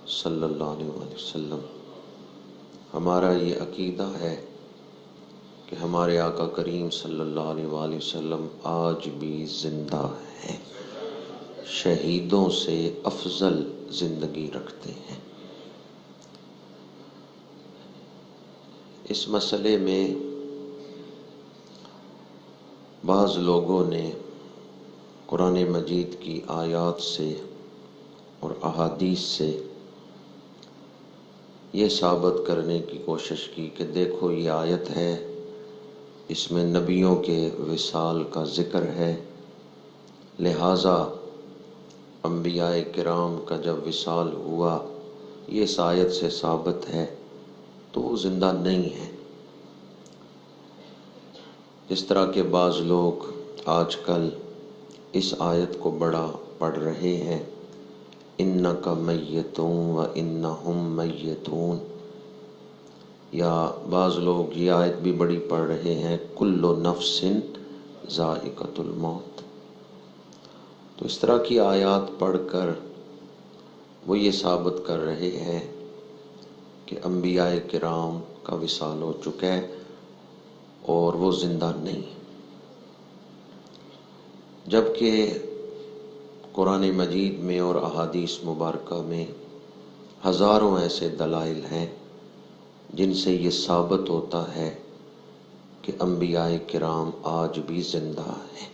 صلی اللہ علیہ وآلہ وسلم، ہمارا یہ عقیدہ ہے کہ ہمارے آقا کریم صلی اللہ علیہ وآلہ وسلم آج بھی زندہ ہیں، شہیدوں سے افضل زندگی رکھتے ہیں۔ اس مسئلے میں بعض لوگوں نے قرآن مجید کی آیات سے اور احادیث سے یہ ثابت کرنے کی کوشش کی کہ دیکھو یہ آیت ہے، اس میں نبیوں کے وصال کا ذکر ہے، لہٰذا انبیاء کرام کا جب وصال ہوا یہ اس آیت سے ثابت ہے تو وہ زندہ نہیں ہے۔ اس طرح کے بعض لوگ آج کل اس آیت کو بڑا پڑھ رہے ہیں، اِنَّکَ مَیِّتٌ وَإِنَّهُمْ مَیِّتُونَ، یا بعض لوگ یہ آیت بھی بڑی پڑھ رہے ہیں کُلُّ نَفْسٍ ذائقۃ الموت۔ تو اس طرح کی آیات پڑھ کر وہ یہ ثابت کر رہے ہیں کہ انبیاء کرام کا وصال ہو چکا ہے اور وہ زندہ نہیں، جبکہ قرآن مجید میں اور احادیث مبارکہ میں ہزاروں ایسے دلائل ہیں جن سے یہ ثابت ہوتا ہے کہ انبیاء کرام آج بھی زندہ ہیں۔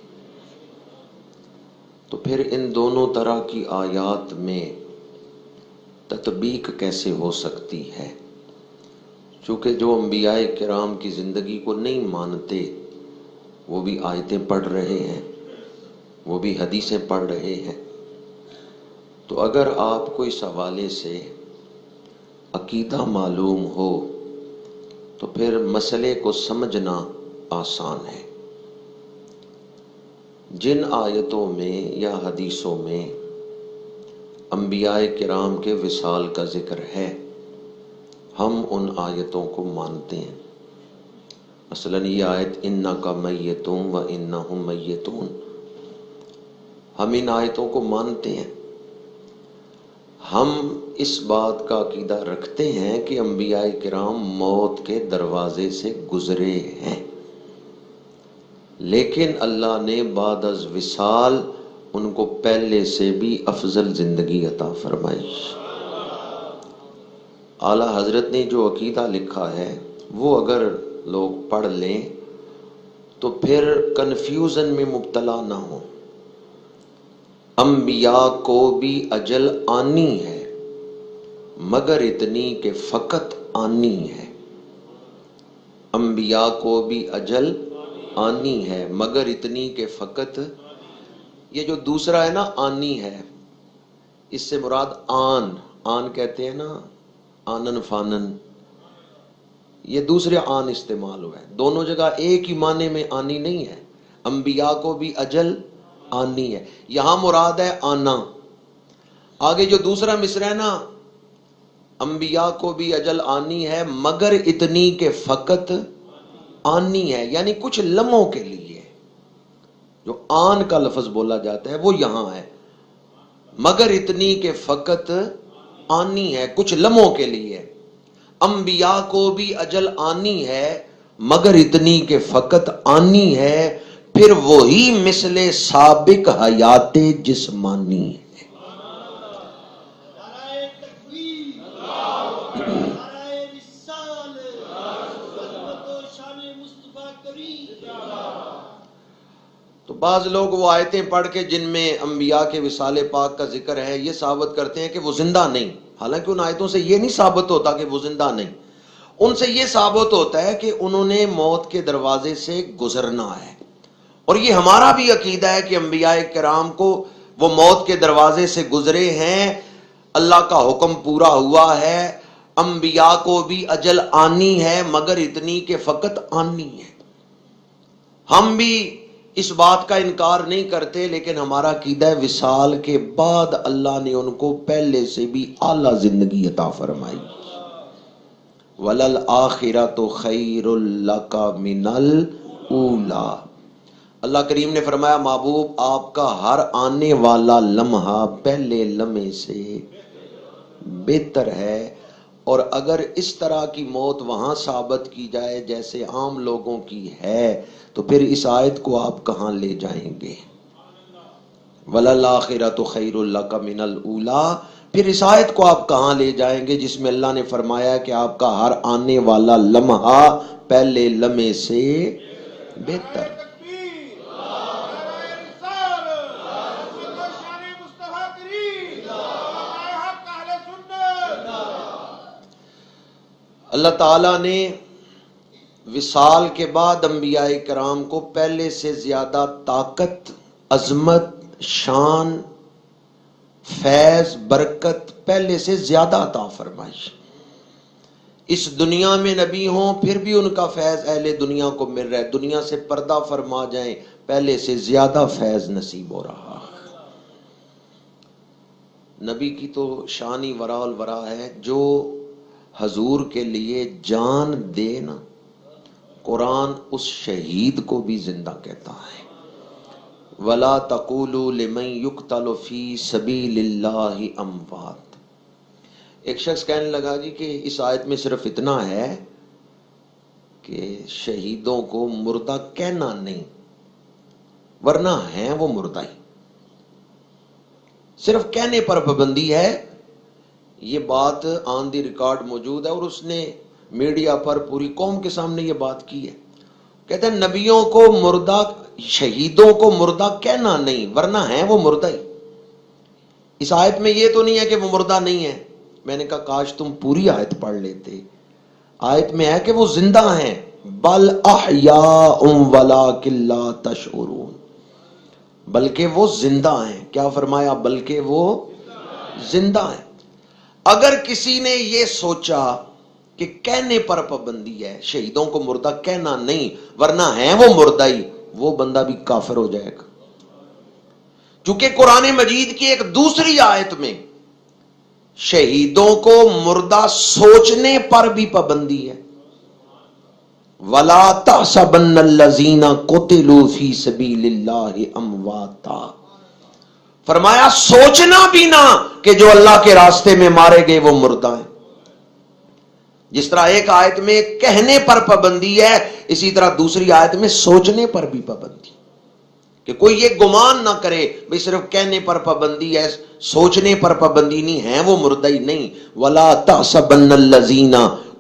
تو پھر ان دونوں طرح کی آیات میں تطبیق کیسے ہو سکتی ہے؟ چونکہ جو انبیاء کرام کی زندگی کو نہیں مانتے وہ بھی آیتیں پڑھ رہے ہیں، وہ بھی حدیثیں پڑھ رہے ہیں، تو اگر آپ کو اس حوالے سے عقیدہ معلوم ہو تو پھر مسئلے کو سمجھنا آسان ہے۔ جن آیتوں میں یا حدیثوں میں انبیاء کرام کے وصال کا ذکر ہے ہم ان آیتوں کو مانتے ہیں۔ مثلاً یہ آیت اِنَّکَ مَیِّتٌ وَإِنَّهُمْ مَیِّتُونَ، ہم ان آیتوں کو مانتے ہیں۔ ہم اس بات کا عقیدہ رکھتے ہیں کہ انبیاء کرام موت کے دروازے سے گزرے ہیں، لیکن اللہ نے بعد از وصال ان کو پہلے سے بھی افضل زندگی عطا فرمائی۔ اعلیٰ حضرت نے جو عقیدہ لکھا ہے وہ اگر لوگ پڑھ لیں تو پھر کنفیوژن میں مبتلا نہ ہوں۔ انبیاء کو بھی اجل آنی ہے مگر اتنی کہ فقط آنی ہے۔ انبیاء کو بھی اجل آنی ہے مگر اتنی کہ فقط، یہ جو دوسرا ہے نا آنی ہے، اس سے مراد آن کہتے ہیں نا، آنن فانن، یہ دوسرے آن استعمال ہوا ہے، دونوں جگہ ایک ہی معنی میں آنی نہیں ہے۔ انبیاء کو بھی اجل آنی ہے، یہاں مراد ہے آنا۔ آگے جو دوسرا مصرع ہے نا، انبیاء کو بھی اجل آنی ہے مگر اتنی کہ فقط آنی ہے، یعنی کچھ لمحوں کے لیے۔ جو آن کا لفظ بولا جاتا ہے وہ یہاں ہے، مگر اتنی کہ فقط آنی ہے، کچھ لمحوں کے لیے۔ انبیاء کو بھی اجل آنی ہے مگر اتنی کہ فقط آنی ہے، پھر وہی مثل سابق حیات جسمانی ہے۔ تو بعض لوگ وہ آیتیں پڑھ کے جن میں انبیاء کے وصال پاک کا ذکر ہے یہ ثابت کرتے ہیں کہ وہ زندہ نہیں، حالانکہ ان آیتوں سے یہ نہیں ثابت ہوتا کہ وہ زندہ نہیں، ان سے یہ ثابت ہوتا ہے کہ انہوں نے موت کے دروازے سے گزرنا ہے۔ اور یہ ہمارا بھی عقیدہ ہے کہ انبیاء کرام کو وہ موت کے دروازے سے گزرے ہیں، اللہ کا حکم پورا ہوا ہے، انبیاء کو بھی اجل آنی ہے مگر اتنی کہ فقط آنی ہے۔ ہم بھی اس بات کا انکار نہیں کرتے، لیکن ہمارا عقیدہ ہے وصال کے بعد اللہ نے ان کو پہلے سے بھی اعلیٰ زندگی عطا فرمائی۔ وَلَلْآخِرَةُ خَيْرٌ لَكَ مِنَ الْأُولَىٰ، اللہ کریم نے فرمایا محبوب آپ کا ہر آنے والا لمحہ پہلے لمحے سے بہتر ہے. اور اگر اس طرح کی موت وہاں ثابت کی جائے جیسے عام لوگوں کی ہے تو پھر اس آیت کو آپ کہاں لے جائیں گے؟ وَلَلْآخِرَةُ خَيْرٌ لَكَ مِنَ الْأُولَىٰ. پھر اس آیت کو آپ کہاں لے جائیں گے جس میں اللہ نے فرمایا کہ آپ کا ہر آنے والا لمحہ پہلے لمحے سے بہتر. اللہ تعالیٰ نے وصال کے بعد انبیاء کرام کو پہلے سے زیادہ طاقت، عظمت، شان، فیض، برکت پہلے سے زیادہ عطا فرمائی. اس دنیا میں نبی ہوں پھر بھی ان کا فیض اہل دنیا کو مل رہا ہے. دنیا سے پردہ فرما جائیں پہلے سے زیادہ فیض نصیب ہو رہا. نبی کی تو شان ہی ورا الورا ہے. جو حضور کے لیے جان دے نا، قرآن اس شہید کو بھی زندہ کہتا ہے. وَلَا تَقُولُوا لِمَنْ يُقْتَلُ فِي سَبِيلِ اللَّهِ أَمْوَاتٌ. ایک شخص کہنے لگا جی کہ اس آیت میں صرف اتنا ہے کہ شہیدوں کو مردہ کہنا نہیں، ورنہ ہیں وہ مردہ ہی، صرف کہنے پر پابندی ہے. یہ بات آن دی ریکارڈ موجود ہے اور اس نے میڈیا پر پوری قوم کے سامنے یہ بات کی ہے. کہتے ہیں نبیوں کو مردہ، شہیدوں کو مردہ کہنا نہیں ورنہ ہیں وہ مردہ ہی. اس آیت میں یہ تو نہیں ہے کہ وہ مردہ نہیں ہے. میں نے کہا کاش تم پوری آیت پڑھ لیتے. آیت میں ہے کہ وہ زندہ ہیں. بل احیاء ولکن لا تشعرون. بلکہ وہ زندہ ہیں. کیا فرمایا؟ بلکہ وہ زندہ ہیں. اگر کسی نے یہ سوچا کہ کہنے پر پابندی ہے، شہیدوں کو مردہ کہنا نہیں ورنہ ہیں وہ مردہ ہی، وہ بندہ بھی کافر ہو جائے گا. چونکہ قرآن مجید کی ایک دوسری آیت میں شہیدوں کو مردہ سوچنے پر بھی پابندی ہے. وَلَا تَحْسَبَنَّ الَّذِينَ قُتِلُوا فِي سَبِيلِ اللَّهِ أَمْوَاتًا. فرمایا سوچنا بھی نہ کہ جو اللہ کے راستے میں مارے گئے وہ مردہ ہیں. جس طرح ایک آیت میں کہنے پر پابندی ہے، اسی طرح دوسری آیت میں سوچنے پر بھی پابندی، کہ کوئی یہ گمان نہ کرے بھئی صرف کہنے پر پابندی ہے، سوچنے پر پابندی نہیں ہے وہ مردہ ہی نہیں. وَلَا تَحْسَبَنَّ الَّذِينَ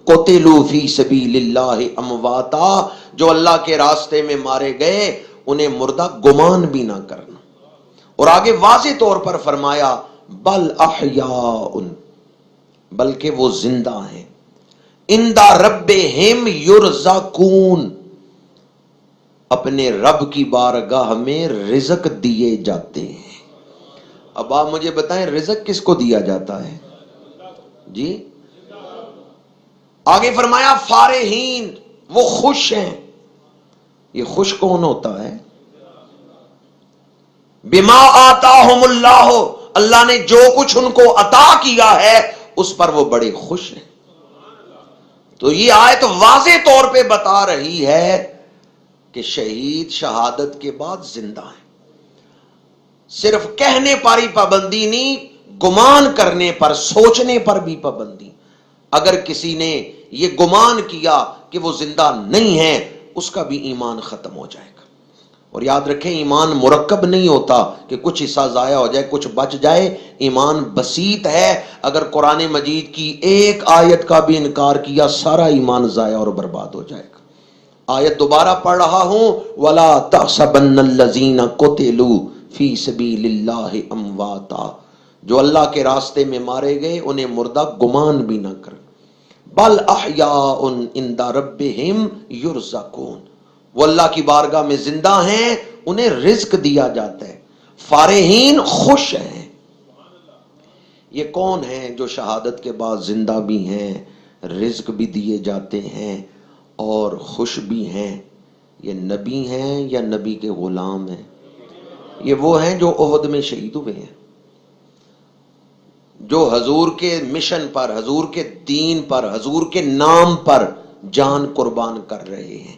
قُتِلُوا فِي سَبِيلِ اللَّهِ أَمْوَاتًا. جو اللہ کے راستے میں مارے گئے انہیں مردہ گمان بھی نہ کرنا. اور آگے واضح طور پر فرمایا بل احیاء، بلکہ وہ زندہ ہیں. عند ربہم یرزقون، اپنے رب کی بارگاہ میں رزق دیے جاتے ہیں. اب آپ مجھے بتائیں رزق کس کو دیا جاتا ہے جی؟ آگے فرمایا فارحین، وہ خوش ہیں. یہ خوش کون ہوتا ہے؟ بما آتاہم اللہ، اللہ نے جو کچھ ان کو عطا کیا ہے اس پر وہ بڑے خوش ہیں. تو یہ آیت واضح طور پہ بتا رہی ہے کہ شہید شہادت کے بعد زندہ ہیں. صرف کہنے پر ہی پابندی نہیں، گمان کرنے پر، سوچنے پر بھی پابندی. اگر کسی نے یہ گمان کیا کہ وہ زندہ نہیں ہے اس کا بھی ایمان ختم ہو جائے گا. اور یاد رکھیں ایمان مرکب نہیں ہوتا کہ کچھ حصہ ضائع ہو جائے کچھ بچ جائے. ایمان بسیط ہے. اگر قرآن مجید کی ایک آیت کا بھی انکار کیا سارا ایمان ضائع اور برباد ہو جائے گا. آیت دوبارہ پڑھ رہا ہوں وَلَا تَحْسَبَنَّ الَّذِينَ قُتِلُوا فِي سَبِيلِ اللَّهِ أَمْوَاتًا. جو اللہ کے راستے میں مارے گئے انہیں مردہ گمان بھی نہ کر. بل احیاء عند ربہم یرزقون، وہ اللہ کی بارگاہ میں زندہ ہیں، انہیں رزق دیا جاتا ہے. فارحین، خوش ہیں. یہ کون ہیں جو شہادت کے بعد زندہ بھی ہیں، رزق بھی دیے جاتے ہیں اور خوش بھی ہیں؟ یہ نبی ہیں یا نبی کے غلام ہیں؟ یہ وہ ہیں جو احد میں شہید ہوئے ہیں، جو حضور کے مشن پر، حضور کے دین پر، حضور کے نام پر جان قربان کر رہے ہیں.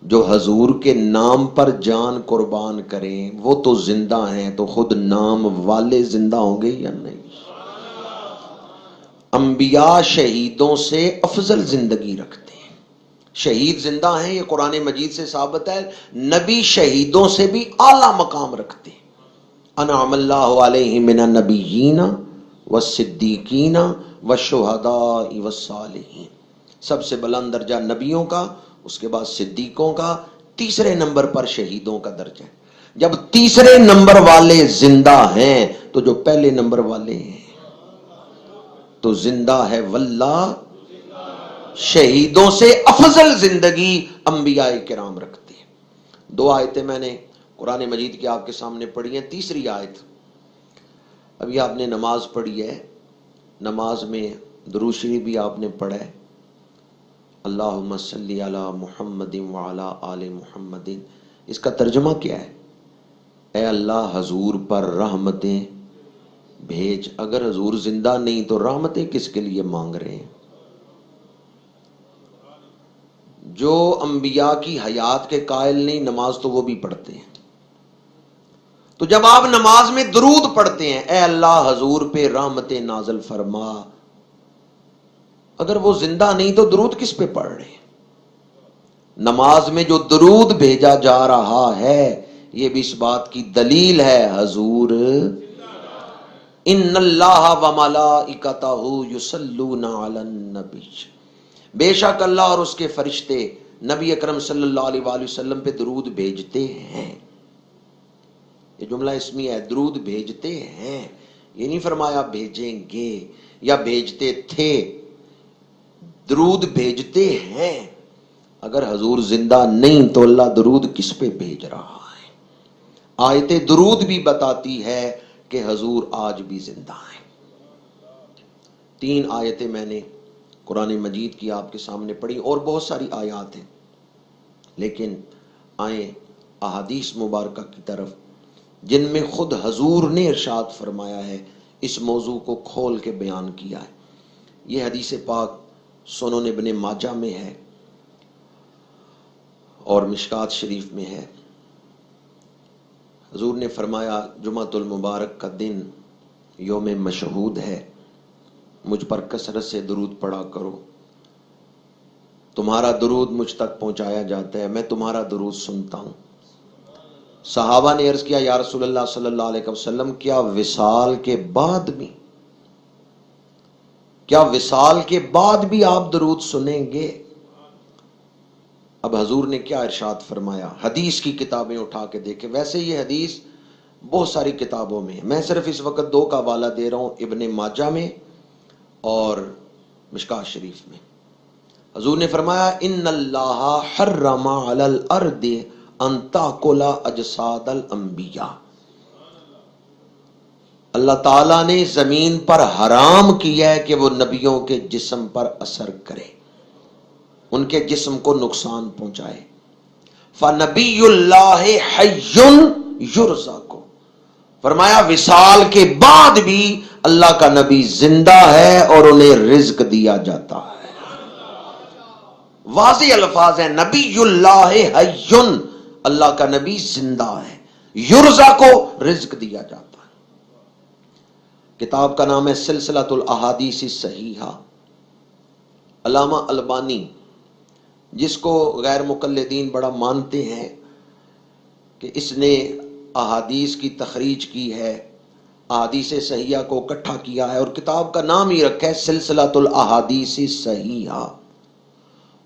جو حضور کے نام پر جان قربان کریں وہ تو زندہ ہیں، تو خود نام والے زندہ ہوں گے یا نہیں؟ انبیاء شہیدوں سے افضل زندگی رکھتے ہیں. شہید زندہ ہیں، یہ قرآن مجید سے ثابت ہے. نبی شہیدوں سے بھی اعلیٰ مقام رکھتے ہیں. انعم اللہ علیہم من النبیین والصدیقین والشہداء والصالحین. سب سے بلند درجہ نبیوں کا، اس کے بعد صدیقوں کا، تیسرے نمبر پر شہیدوں کا درجہ ہے. جب تیسرے نمبر والے زندہ ہیں تو جو پہلے نمبر والے ہیں تو زندہ ہے واللہ. شہیدوں سے افضل زندگی انبیاء کرام رکھتے ہیں. 2 آیتیں میں نے قرآن مجید کی آپ کے سامنے پڑھی ہیں. تیسری آیت، ابھی آپ نے نماز پڑھی ہے، نماز میں درود شریف بھی آپ نے پڑھا ہے، اللہم صلی علی محمد وعلی آل محمد. اس کا ترجمہ کیا ہے؟ اے اللہ حضور پر رحمتیں بھیج. اگر حضور زندہ نہیں تو رحمتیں کس کے لیے مانگ رہے ہیں؟ جو انبیاء کی حیات کے قائل نہیں، نماز تو وہ بھی پڑھتے ہیں. تو جب آپ نماز میں درود پڑھتے ہیں، اے اللہ حضور پہ رحمتیں نازل فرما، اگر وہ زندہ نہیں تو درود کس پہ پڑھ رہے ہیں؟ نماز میں جو درود بھیجا جا رہا ہے یہ بھی اس بات کی دلیل ہے حضور. ان اللہ وملائکتہ یصلون علی النبی، بے شک اللہ اور اس کے فرشتے نبی اکرم صلی اللہ علیہ وآلہ وسلم پہ درود بھیجتے ہیں. یہ جملہ اسمی ہے، درود بھیجتے ہیں. یہ نہیں فرمایا بھیجیں گے یا بھیجتے تھے، درود بھیجتے ہیں. اگر حضور زندہ نہیں تو اللہ درود کس پہ بھیج رہا ہے؟ آیت درود بھی بتاتی ہے کہ حضور آج بھی زندہ ہیں. 3 آیتیں میں نے قرآن مجید کی آپ کے سامنے پڑھی، اور بہت ساری آیات ہیں، لیکن آئیں احادیث مبارکہ کی طرف جن میں خود حضور نے ارشاد فرمایا ہے، اس موضوع کو کھول کے بیان کیا ہے. یہ حدیث پاک سنن ابن ماجہ میں ہے اور مشکات شریف میں ہے. حضور نے فرمایا جمعۃ المبارک کا دن یوم مشہود ہے، مجھ پر کثرت سے درود پڑھا کرو. تمہارا درود مجھ تک پہنچایا جاتا ہے، میں تمہارا درود سنتا ہوں. صحابہ نے عرض کیا یا رسول اللہ صلی اللہ علیہ وسلم، کیا وصال کے بعد بھی، کیا وصال کے بعد بھی آپ درود سنیں گے؟ اب حضور نے کیا ارشاد فرمایا؟ حدیث کی کتابیں اٹھا کے دیکھیں. ویسے یہ حدیث بہت ساری کتابوں میں ہے، میں صرف اس وقت 2 کا حوالہ دے رہا ہوں، ابن ماجہ میں اور مشکات شریف میں. حضور نے فرمایا ان اللہ حرم علی الارض ان تاکل اجساد الانبیاء. اللہ تعالیٰ نے زمین پر حرام کیا ہے کہ وہ نبیوں کے جسم پر اثر کرے، ان کے جسم کو نقصان پہنچائے. فنبی اللہ حی یرزق، فرمایا وصال کے بعد بھی اللہ کا نبی زندہ ہے اور انہیں رزق دیا جاتا ہے. واضح الفاظ ہیں، نبی اللہ حی، اللہ کا نبی زندہ ہے، یرزق کو رزق دیا جاتا ہے. کتاب کا نام ہے سلسلۃ الاحادیث الصحیحہ. علامہ البانی، جس کو غیر مقلدین بڑا مانتے ہیں کہ اس نے احادیث کی تخریج کی ہے، احادیث صحیحہ کو اکٹھا کیا ہے اور کتاب کا نام ہی رکھا ہے سلسلۃ الاحادیث الصحیحہ.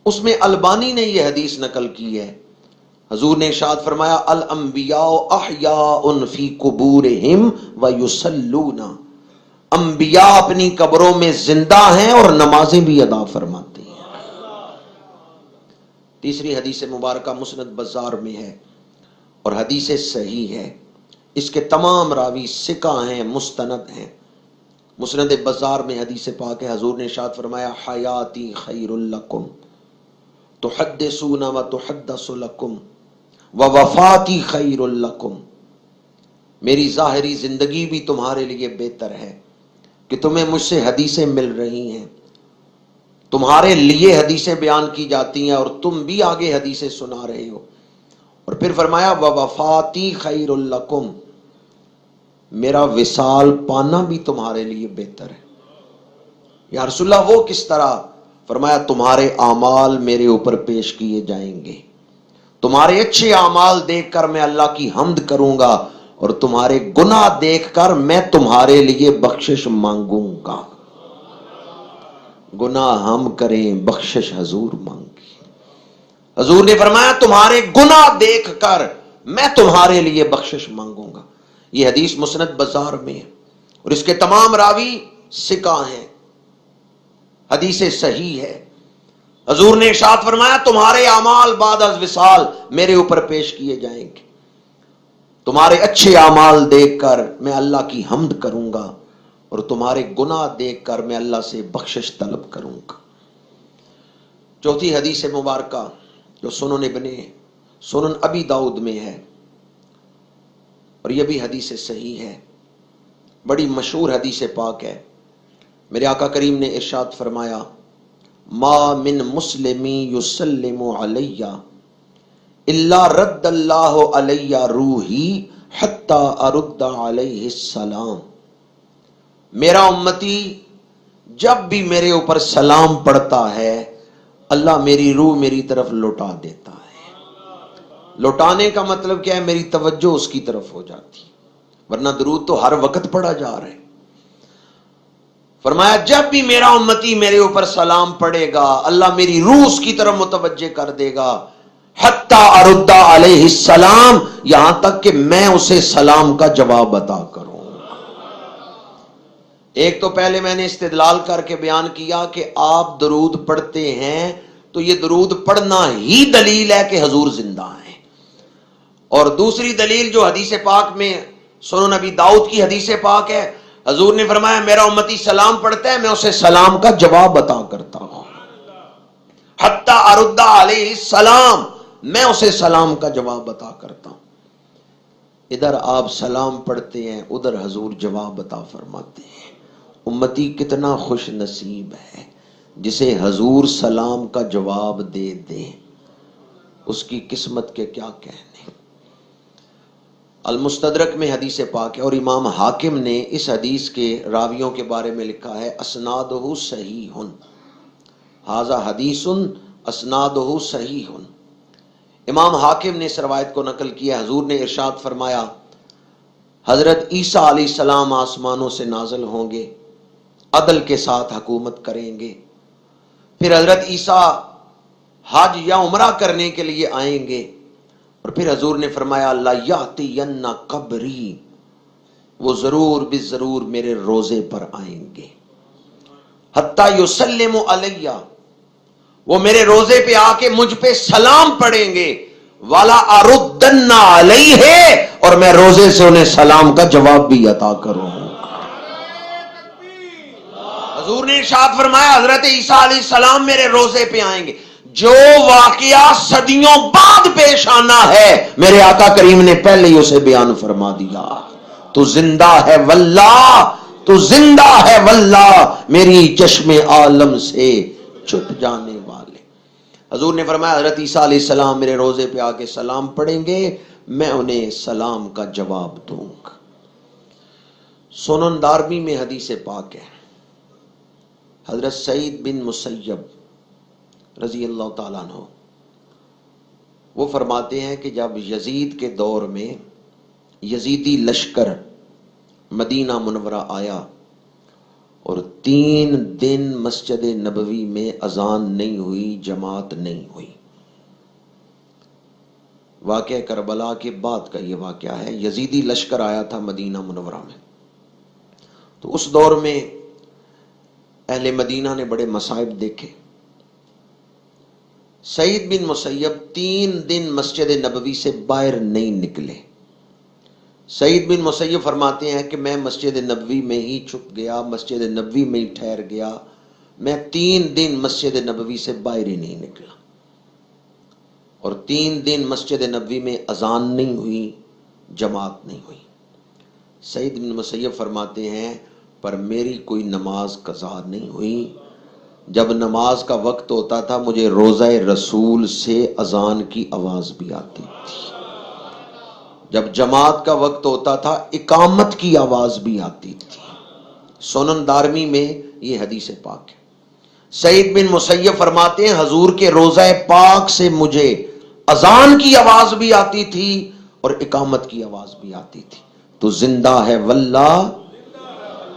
اس میں البانی نے یہ حدیث نقل کی ہے. حضور نے ارشاد فرمایا الانبیاء احیاء فی قبورہم ویصلون، انبیاء اپنی قبروں میں زندہ ہیں اور نمازیں بھی ادا فرماتے ہیں. تیسری حدیث مبارکہ مسند بزار میں ہے اور حدیث صحیح ہے. اس کے تمام راوی ثقہ ہیں، مستند ہیں. مسند بزار میں حدیث پاک ہے، حضور نے ارشاد فرمایا حیاتی خیر لکم تحدثون وتحدث لکم ووفاتی خیر لکم. میری ظاہری زندگی بھی تمہارے لیے بہتر ہے کہ تمہیں مجھ سے حدیثیں مل رہی ہیں، تمہارے لیے حدیثیں بیان کی جاتی ہیں اور تم بھی آگے حدیثیں سنا رہے ہو. اور پھر فرمایا ووفاتی خیر لکم، میرا وصال پانا بھی تمہارے لیے بہتر ہے. یا رسول اللہ وہ کس طرح؟ فرمایا تمہارے اعمال میرے اوپر پیش کیے جائیں گے، تمہارے اچھے اعمال دیکھ کر میں اللہ کی حمد کروں گا، اور تمہارے گناہ دیکھ کر میں تمہارے لیے بخشش مانگوں گا۔ گناہ ہم کریں، بخشش حضور مانگے۔ حضور نے فرمایا تمہارے گناہ دیکھ کر میں تمہارے لیے بخشش مانگوں گا۔ یہ حدیث مسند بزار میں ہے اور اس کے تمام راوی ثقہ ہیں، حدیث صحیح ہے۔ حضور نے ارشاد فرمایا تمہارے اعمال بعد از وصال میرے اوپر پیش کیے جائیں گے، تمہارے اچھے اعمال دیکھ کر میں اللہ کی حمد کروں گا، اور تمہارے گناہ دیکھ کر میں اللہ سے بخشش طلب کروں گا۔ چوتھی حدیث مبارکہ جو سنن ابی داؤد میں ہے، اور یہ بھی حدیث صحیح ہے، بڑی مشہور حدیث پاک ہے۔ میرے آقا کریم نے ارشاد فرمایا ما من مسلم یسلم علی الا رد اللہ علی روحی حتی ارد علیہ السلام۔ میرا امتی جب بھی میرے اوپر سلام پڑھتا ہے اللہ میری روح میری طرف لوٹا دیتا ہے۔ لوٹانے کا مطلب کیا ہے؟ میری توجہ اس کی طرف ہو جاتی، ورنہ درود تو ہر وقت پڑھا جا رہا ہے۔ فرمایا جب بھی میرا امتی میرے اوپر سلام پڑھے گا اللہ میری روح اس کی طرف متوجہ کر دے گا، حتی ارد علیہ السلام، یہاں تک کہ میں اسے سلام کا جواب عطا کروں۔ ایک تو پہلے میں نے استدلال کر کے بیان کیا کہ آپ درود پڑھتے ہیں تو یہ درود پڑھنا ہی دلیل ہے کہ حضور زندہ ہیں، اور دوسری دلیل جو حدیث پاک میں سنن نبی داؤد کی حدیث پاک ہے، حضور نے فرمایا میرا امتی سلام پڑھتا ہے میں اسے سلام کا جواب عطا کرتا ہوں، حتی ارد علیہ السلام، میں اسے سلام کا جواب عطا کرتا ہوں۔ ادھر آپ سلام پڑھتے ہیں ادھر حضور جواب عطا فرماتے ہیں۔ امتی کتنا خوش نصیب ہے جسے حضور سلام کا جواب دے دیں، اس کی قسمت کے کیا کہنے۔ المستدرک میں حدیث پاک ہے، اور امام حاکم نے اس حدیث کے راویوں کے بارے میں لکھا ہے اسنادہ صحیح، ھذا حدیث اسنادہ صحیح۔ امام حاکم نے اس روایت کو نقل کیا، حضور نے ارشاد فرمایا حضرت عیسیٰ علیہ السلام آسمانوں سے نازل ہوں گے، عدل کے ساتھ حکومت کریں گے، پھر حضرت عیسیٰ حج یا عمرہ کرنے کے لیے آئیں گے، اور پھر حضور نے فرمایا لَيَأْتِيَنَّ قبری، وہ ضرور بالضرور میرے روزے پر آئیں گے، حتیٰ یسلم علیہ، وہ میرے روزے پہ آ کے مجھ پہ سلام پڑھیں گے، وَلَا أَرُدَّنَّ عَلَيْهِ، اور میں روزے سے انہیں سلام کا جواب بھی عطا کروں۔ حضور نے ارشاد فرمایا حضرت عیسیٰ علیہ السلام میرے روزے پہ آئیں گے، جو واقعہ صدیوں بعد پیش آنا ہے میرے آقا کریم نے پہلے ہی اسے بیان فرما دیا۔ تو زندہ ہے واللہ، تو زندہ ہے واللہ، میری چشم عالم سے چھپ جانے والے۔ حضور نے فرمایا حضرت عیسیٰ علیہ السلام میرے روزے پہ آ کے سلام پڑھیں گے، میں انہیں سلام کا جواب دوں گا۔ سنن دارمی میں حدیث پاک ہے، حضرت سعید بن مسیب رضی اللہ تعالیٰ عنہ وہ فرماتے ہیں کہ جب یزید کے دور میں یزیدی لشکر مدینہ منورہ آیا اور 3 دن مسجد نبوی میں اذان نہیں ہوئی، جماعت نہیں ہوئی، واقعہ کربلا کے بعد کا یہ واقعہ ہے، یزیدی لشکر آیا تھا مدینہ منورہ میں، تو اس دور میں اہل مدینہ نے بڑے مصائب دیکھے۔ سعید بن مسیب 3 دن مسجد نبوی سے باہر نہیں نکلے۔ سعید بن مسیب فرماتے ہیں کہ میں مسجد نبوی میں ہی چھپ گیا، مسجد نبوی میں ہی ٹھہر گیا، میں 3 دن مسجد نبوی سے باہر ہی نہیں نکلا، اور 3 دن مسجد نبوی میں اذان نہیں ہوئی، جماعت نہیں ہوئی۔ سعید بن مسیب فرماتے ہیں پر میری کوئی نماز قضا نہیں ہوئی، جب نماز کا وقت ہوتا تھا مجھے روضہ رسول سے اذان کی آواز بھی آتی تھی، جب جماعت کا وقت ہوتا تھا اقامت کی آواز بھی آتی تھی۔ سنن دارمی میں یہ حدیث پاک ہے۔ سعید بن مسیب فرماتے ہیں حضور کے روضہ پاک سے مجھے اذان کی آواز بھی آتی تھی اور اقامت کی آواز بھی آتی تھی۔ تو زندہ ہے واللہ،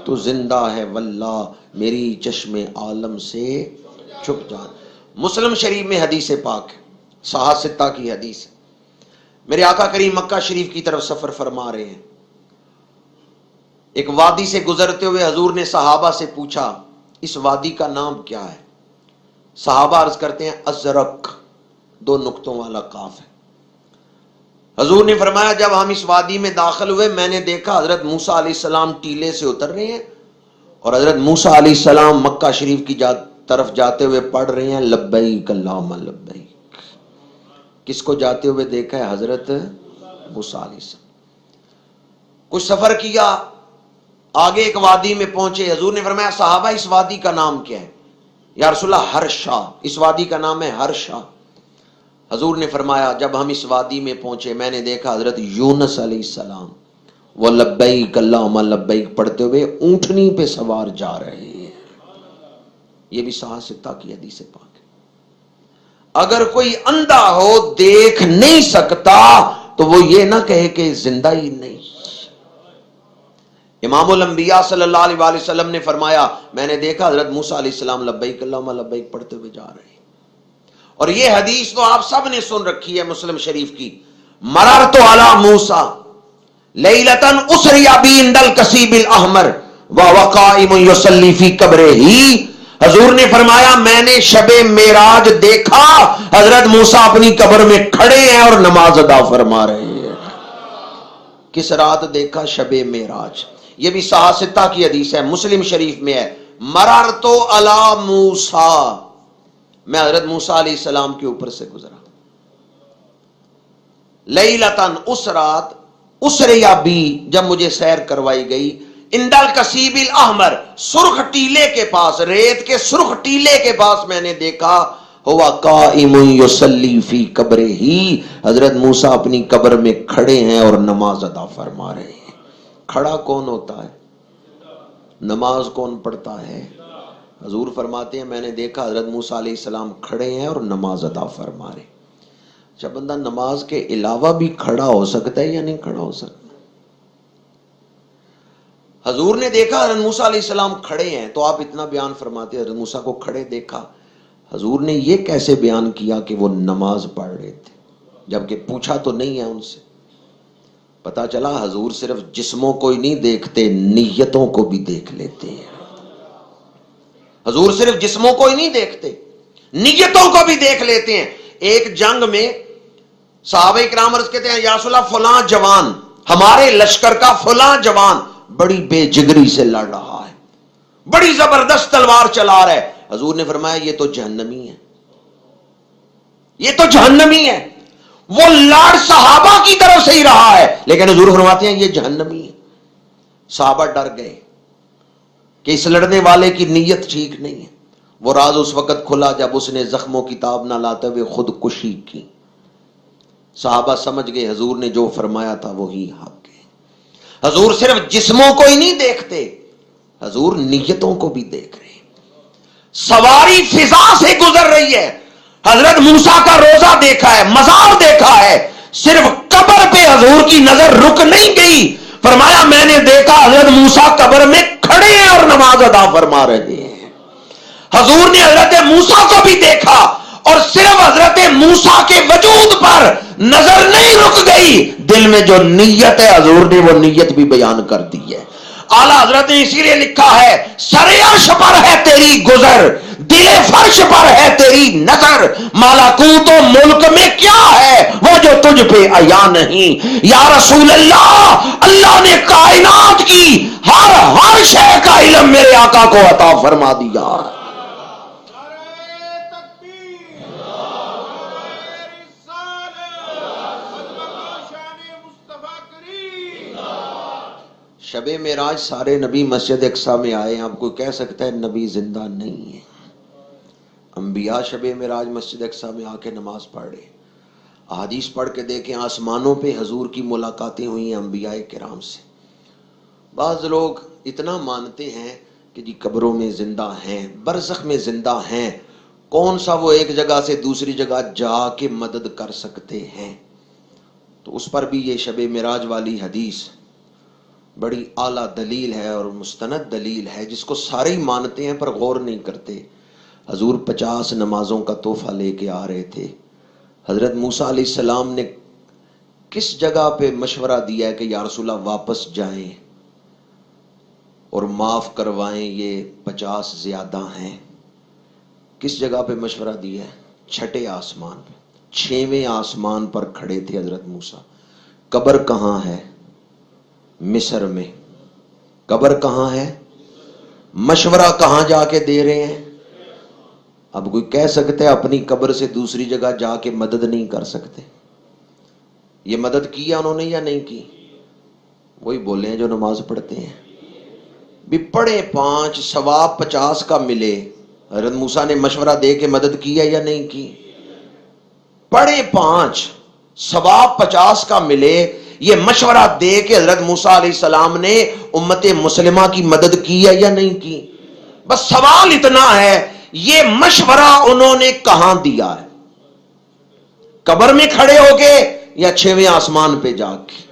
تو زندہ ہے واللہ، میری چشم عالم سے چھپ جان۔ مسلم شریف میں حدیث پاک ہے، صحاح ستہ کی حدیث ہے۔ میرے آقا کریم مکہ شریف کی طرف سفر فرما رہے ہیں، ایک وادی سے گزرتے ہوئے حضور نے صحابہ سے پوچھا اس وادی کا نام کیا ہے؟ صحابہ عرض کرتے ہیں ازرق، 2 نقطوں والا قاف ہے۔ حضور نے فرمایا جب ہم اس وادی میں داخل ہوئے میں نے دیکھا حضرت موسیٰ علیہ السلام ٹیلے سے اتر رہے ہیں اور حضرت موسیٰ علیہ السلام مکہ شریف کی طرف جاتے ہوئے پڑھ رہے ہیں لبیک اللہم لبیک۔ کس کو جاتے ہوئے دیکھا ہے؟ حضرت موسیٰ علیہ السلام۔ کچھ سفر کیا، آگے ایک وادی میں پہنچے، حضور نے فرمایا صحابہ اس وادی کا نام کیا ہے؟ یا رسول اللہ ہرشا، اس وادی کا نام ہے ہرشا۔ حضور نے فرمایا جب ہم اس وادی میں پہنچے میں نے دیکھا حضرت یونس علیہ السلام وہ لبیک اللہم لبیک پڑھتے ہوئے اونٹنی پہ سوار جا رہے ہیں۔ یہ بھی صحاح ستہ کی حدیث پاک ہے۔ اگر کوئی اندھا ہو دیکھ نہیں سکتا تو وہ یہ نہ کہے کہ زندہ ہی نہیں۔ امام الانبیاء صلی اللہ علیہ وآلہ وسلم نے فرمایا میں نے دیکھا حضرت موسیٰ علیہ السلام لبیک اللہم لبیک پڑھتے ہوئے جا رہے ہیں۔ اور یہ حدیث تو آپ سب نے سن رکھی ہے مسلم شریف کی، مررت علی موسیٰ لیلۃ اسری بی عند الکثیب الاحمر وهو قائم یصلی فی قبرہ۔ حضور نے فرمایا میں نے شب معراج دیکھا حضرت موسیٰ اپنی قبر میں کھڑے ہیں اور نماز ادا فرما رہے ہیں۔ کس رات دیکھا؟ شب معراج۔ یہ بھی صحاح ستہ کی حدیث ہے، مسلم شریف میں ہے، مررت علی موسیٰ، میں حضرت موسیٰ علیہ السلام کے اوپر سے گزرا، لیلتن اس رات، اسریا بی جب مجھے سیر کروائی گئی، عند الکثیب الاحمر سرخ ٹیلے کے پاس، ریت کے سرخ ٹیلے کے پاس میں نے دیکھا ہوا قائم یصلی فی قبرہ، حضرت موسیٰ اپنی قبر میں کھڑے ہیں اور نماز ادا فرما رہے ہیں۔ کھڑا کون ہوتا ہے؟ نماز کون پڑھتا ہے؟ حضور فرماتے ہیں میں نے دیکھا حضرت موسیٰ علیہ السلام کھڑے ہیں اور نماز ادا فرما رہے۔ جب بندہ نماز کے علاوہ بھی کھڑا ہو سکتا ہے یا نہیں کھڑا ہو سکتا؟ حضور نے دیکھا حضرت موسیٰ علیہ السلام کھڑے ہیں تو آپ اتنا بیان فرماتے ہیں حضرت موسیٰ کو کھڑے دیکھا، حضور نے یہ کیسے بیان کیا کہ وہ نماز پڑھ رہے تھے جبکہ پوچھا تو نہیں ہے ان سے؟ پتا چلا حضور صرف جسموں کو ہی نہیں دیکھتے نیتوں کو بھی دیکھ لیتے ہیں۔ حضور صرف جسموں کو ہی نہیں دیکھتے نیتوں کو بھی دیکھ لیتے ہیں۔ ایک جنگ میں صحابہ کرام عرض کہتے ہیں یا رسول اللہ فلاں جوان، ہمارے لشکر کا فلاں جوان بڑی بے جگری سے لڑ رہا ہے، بڑی زبردست تلوار چلا رہا ہے۔ حضور نے فرمایا یہ تو جہنمی ہے، یہ تو جہنمی ہے، وہ لڑ صحابہ کی طرف سے ہی رہا ہے لیکن حضور فرماتے ہیں یہ جہنمی ہے۔ صحابہ ڈر گئے کہ اس لڑنے والے کی نیت ٹھیک نہیں ہے۔ وہ راز اس وقت کھلا جب اس نے زخموں کی تاب نہ لاتے ہوئے خودکشی کی۔ صحابہ سمجھ گئے حضور نے جو فرمایا تھا وہی حق ہے۔ حضور صرف جسموں کو ہی نہیں دیکھتے، حضور نیتوں کو بھی دیکھ رہے ہیں۔ سواری فضا سے گزر رہی ہے، حضرت موسیٰ کا روضہ دیکھا ہے، مزار دیکھا ہے، صرف قبر پہ حضور کی نظر رک نہیں گئی، فرمایا میں نے دیکھا حضرت موسیٰ قبر میں کھڑے ہیں اور نماز ادا فرما رہے ہیں۔ حضور نے حضرت موسیٰ کو بھی دیکھا اور صرف حضرت موسیٰ کے وجود پر نظر نہیں رک گئی، دل میں جو نیت ہے حضور نے وہ نیت بھی بیان کر دی ہے۔ اعلیٰ حضرت نے اسی لیے لکھا ہے سر عرش پر ہے تیری گزر، دل فرش پر ہے تیری نظر، ملکوت و ملک میں کیا ہے وہ جو تجھ پہ عیا نہیں۔ یا رسول اللہ، اللہ نے کائنات کی ہر شے کا علم میرے آقا کو عطا فرما دیا۔ شب معراج سارے نبی مسجد اقصی میں آئے ہیں، آپ کو کہہ سکتا ہے نبی زندہ نہیں ہے؟ انبیاء شب معراج مسجد اقصی میں آ کے نماز پڑھ رہے ہیں۔ احادیث پڑھ کے دیکھیں، آسمانوں پہ حضور کی ملاقاتیں ہوئی ہیں انبیاء کرام سے، بعض لوگ اتنا مانتے ہیں کہ جی قبروں میں زندہ ہیں، برزخ میں زندہ ہیں، کون سا وہ ایک جگہ سے دوسری جگہ جا کے مدد کر سکتے ہیں؟ تو اس پر بھی یہ شب معراج والی حدیث بڑی اعلیٰ دلیل ہے اور مستند دلیل ہے، جس کو سارے ہی مانتے ہیں پر غور نہیں کرتے۔ حضور 50 نمازوں کا تحفہ لے کے آ رہے تھے، حضرت موسیٰ علیہ السلام نے کس جگہ پہ مشورہ دیا ہے کہ یا رسول اللہ واپس جائیں اور معاف کروائیں، یہ 50 زیادہ ہیں؟ کس جگہ پہ مشورہ دیا ہے؟ چھٹے آسمان پہ، 6ویں آسمان پر کھڑے تھے حضرت موسیٰ۔ قبر کہاں ہے؟ مصر میں۔ قبر کہاں ہے؟ مشورہ کہاں جا کے دے رہے ہیں؟ اب کوئی کہہ سکتے ہیں اپنی قبر سے دوسری جگہ جا کے مدد نہیں کر سکتے؟ یہ مدد کی ہے انہوں نے یا نہیں کی؟ وہی بولے ہیں جو نماز پڑھتے ہیں بھی پڑھے 5 ثواب 50 کا ملے۔ حضرت موسیٰ نے مشورہ دے کے مدد کی ہے یا نہیں کی؟ پڑھے 5 ثواب 50 کا ملے، یہ مشورہ دے کے حضرت موسیٰ علیہ السلام نے امت مسلمہ کی مدد کی ہے یا نہیں کی؟ بس سوال اتنا ہے، یہ مشورہ انہوں نے کہاں دیا ہے؟ قبر میں کھڑے ہو کے یا 6ویں آسمان پہ جا کے؟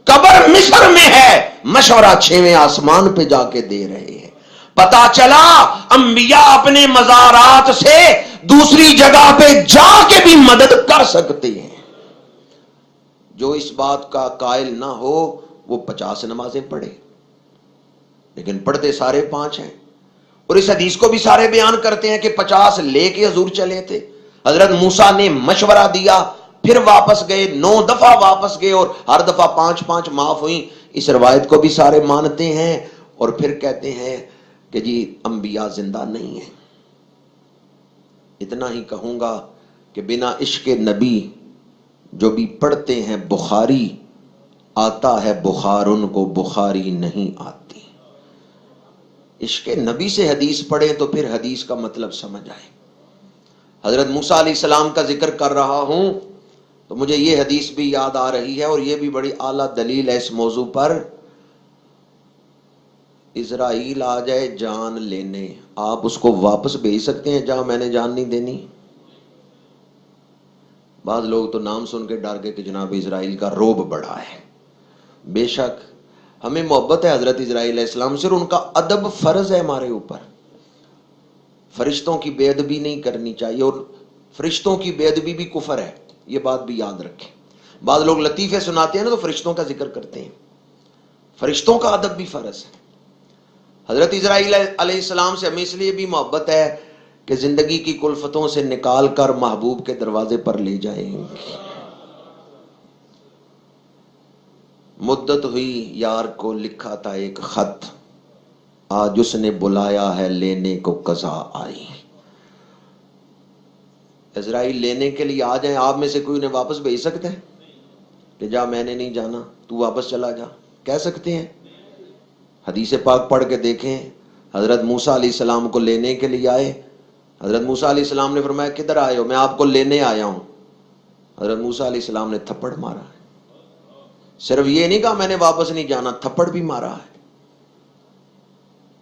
قبر مصر میں ہے، مشورہ 6ویں آسمان پہ جا کے دے رہے ہیں۔ پتا چلا انبیاء اپنے مزارات سے دوسری جگہ پہ جا کے بھی مدد کر سکتے ہیں۔ جو اس بات کا قائل نہ ہو وہ 50 نمازیں پڑھے، لیکن پڑھتے سارے 5 ہیں، اور اس حدیث کو بھی سارے بیان کرتے ہیں کہ 50 لے کے حضور چلے تھے۔ حضرت موسیٰ نے مشورہ دیا، پھر واپس گئے، 9 دفعہ واپس گئے اور ہر دفعہ 5 معاف ہوئیں۔ اس روایت کو بھی سارے مانتے ہیں اور پھر کہتے ہیں کہ جی انبیاء زندہ نہیں ہیں۔ اتنا ہی کہوں گا کہ بنا عشق نبی جو بھی پڑھتے ہیں بخاری آتا ہے بخار، ان کو بخاری نہیں آتی۔ عشق نبی سے حدیث پڑھیں تو پھر حدیث کا مطلب سمجھ آئے۔ حضرت موسیٰ علیہ السلام کا ذکر کر رہا ہوں تو مجھے یہ حدیث بھی یاد آ رہی ہے، اور یہ بھی بڑی اعلیٰ دلیل ہے اس موضوع پر۔ اسرائیل آ جائے جان لینے، آپ اس کو واپس بھیج سکتے ہیں جہاں میں نے جان نہیں دینی؟ بعض لوگ تو نام سن کے ڈر گئے کہ جناب اسرائیل کا روب بڑا ہے۔ بے شک ہمیں محبت ہے حضرت اسرائیل علیہ السلام سے، اور ان کا ادب فرض ہے ہمارے اوپر۔ فرشتوں کی بے ادبی نہیں کرنی چاہیے، اور فرشتوں کی بے ادبی بھی کفر ہے، یہ بات بھی یاد رکھیں۔ بعض لوگ لطیفے سناتے ہیں نا تو فرشتوں کا ذکر کرتے ہیں، فرشتوں کا ادب بھی فرض ہے۔ حضرت اسرائیل علیہ السلام سے ہمیں اس لیے بھی محبت ہے کہ زندگی کی کلفتوں سے نکال کر محبوب کے دروازے پر لے جائیں گے۔ مدت ہوئی یار کو لکھا تھا ایک خط، آج اس نے بلایا ہے لینے کو قضا آئی۔ اسرائیل لینے کے لیے آ جائیں، آپ میں سے کوئی انہیں واپس بھیج سکتا ہے کہ جا میں نے نہیں جانا تو واپس چلا جا؟ کہہ سکتے ہیں؟ حدیث پاک پڑھ کے دیکھیں، حضرت موسیٰ علیہ السلام کو لینے کے لیے آئے، حضرت موسیٰ علیہ السلام نے فرمایا کدھر آئے ہو؟ میں آپ کو لینے آیا ہوں۔ حضرت موسیٰ علیہ السلام نے تھپڑ مارا ہے، صرف یہ نہیں کہا میں نے واپس نہیں جانا، تھپڑ بھی مارا ہے۔